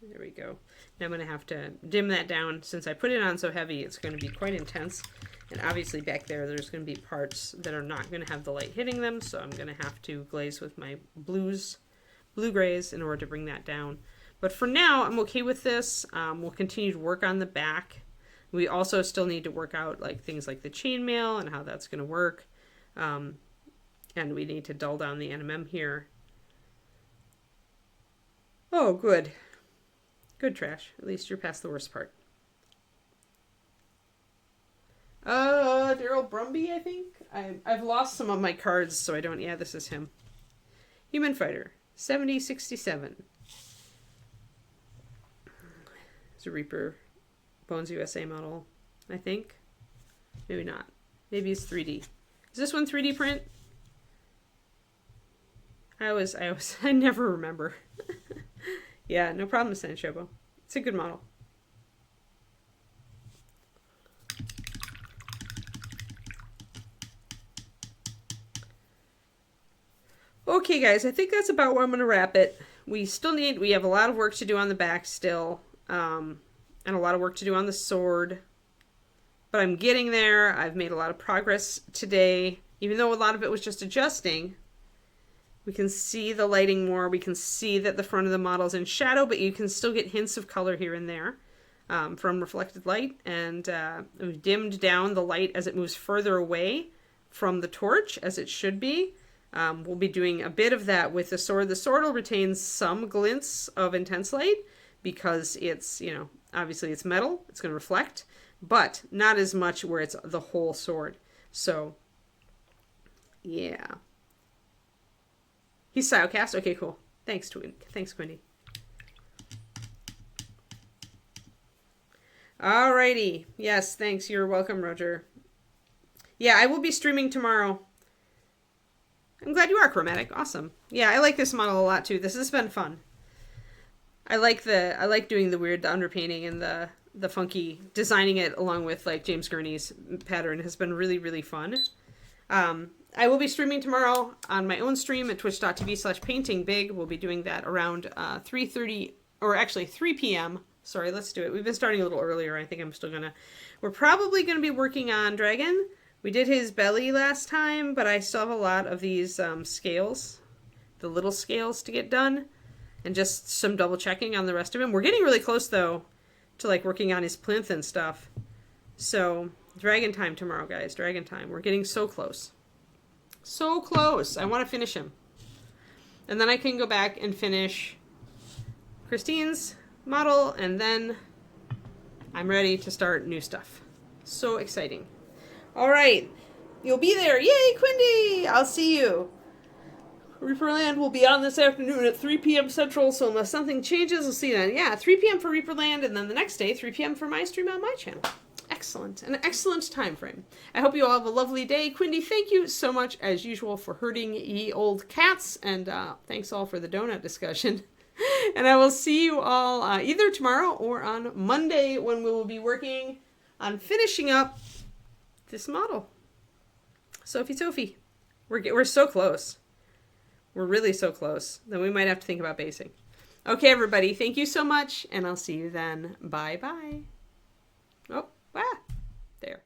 There we go. Now I'm going to have to dim that down. Since I put it on so heavy, it's going to be quite intense. And obviously back there, there's going to be parts that are not going to have the light hitting them. So I'm going to have to glaze with my blue grays in order to bring that down. But for now, I'm okay with this. We'll continue to work on the back. We also still need to work out like things like the chainmail and how that's going to work. And we need to dull down the NMM here. Oh, good. Good, Trash. At least you're past the worst part. Derrell Brumby, I think. I've lost some of my cards, so I don't... Yeah, this is him. Human Fighter, 7067. It's a Reaper Bones USA model, I think. Maybe not. Maybe it's 3D. Is this one 3D print? I never remember. Yeah, no problem, San Shobo. It's a good model. Okay, guys, I think that's about where I'm going to wrap it. We have a lot of work to do on the back still, and a lot of work to do on the sword. But I'm getting there. I've made a lot of progress today, even though a lot of it was just adjusting. We can see the lighting more. We can see that the front of the model is in shadow, but you can still get hints of color here and there from reflected light. And we've dimmed down the light as it moves further away from the torch, as it should be. We'll be doing a bit of that with the sword. The sword will retain some glints of intense light because it's, you know, obviously it's metal. It's going to reflect, but not as much where it's the whole sword. So, yeah. He's Silecast? Okay, cool. Thanks, Quindy. Alrighty. Yes, thanks. You're welcome, Roger. Yeah, I will be streaming tomorrow. I'm glad you are, Chromatic. Awesome. Yeah, I like this model a lot, too. This has been fun. I like doing the weird, the underpainting and the funky, designing it along with, like, James Gurney's pattern has been really, really fun. I will be streaming tomorrow on my own stream at twitch.tv/paintingbig. We'll be doing that around 3:30, or actually 3 p.m. Sorry, let's do it. We've been starting a little earlier. I think I'm still gonna... We're probably gonna be working on Dragon. We did his belly last time, but I still have a lot of these scales, the little scales to get done, and just some double checking on the rest of him. We're getting really close, though, to like working on his plinth and stuff. So, Dragon time tomorrow, guys. Dragon time. We're getting so close. So close. I want to finish him. And then I can go back and finish Christine's model, and then I'm ready to start new stuff. So exciting. All right. You'll be there. Yay, Quindy! I'll see you. Reaperland will be on this afternoon at 3 p.m. Central, so unless something changes, we'll see you then. Yeah, 3 p.m. for Reaperland, and then the next day, 3 p.m. for my stream on my channel. Excellent. An excellent time frame. I hope you all have a lovely day. Quindy, thank you so much, as usual, for herding ye old cats, and thanks all for the donut discussion. And I will see you all either tomorrow or on Monday when we will be working on finishing up this model. Sophie. We're so close. We're really so close. Then we might have to think about basing. Okay, everybody. Thank you so much, and I'll see you then. Bye-bye. Oh, there.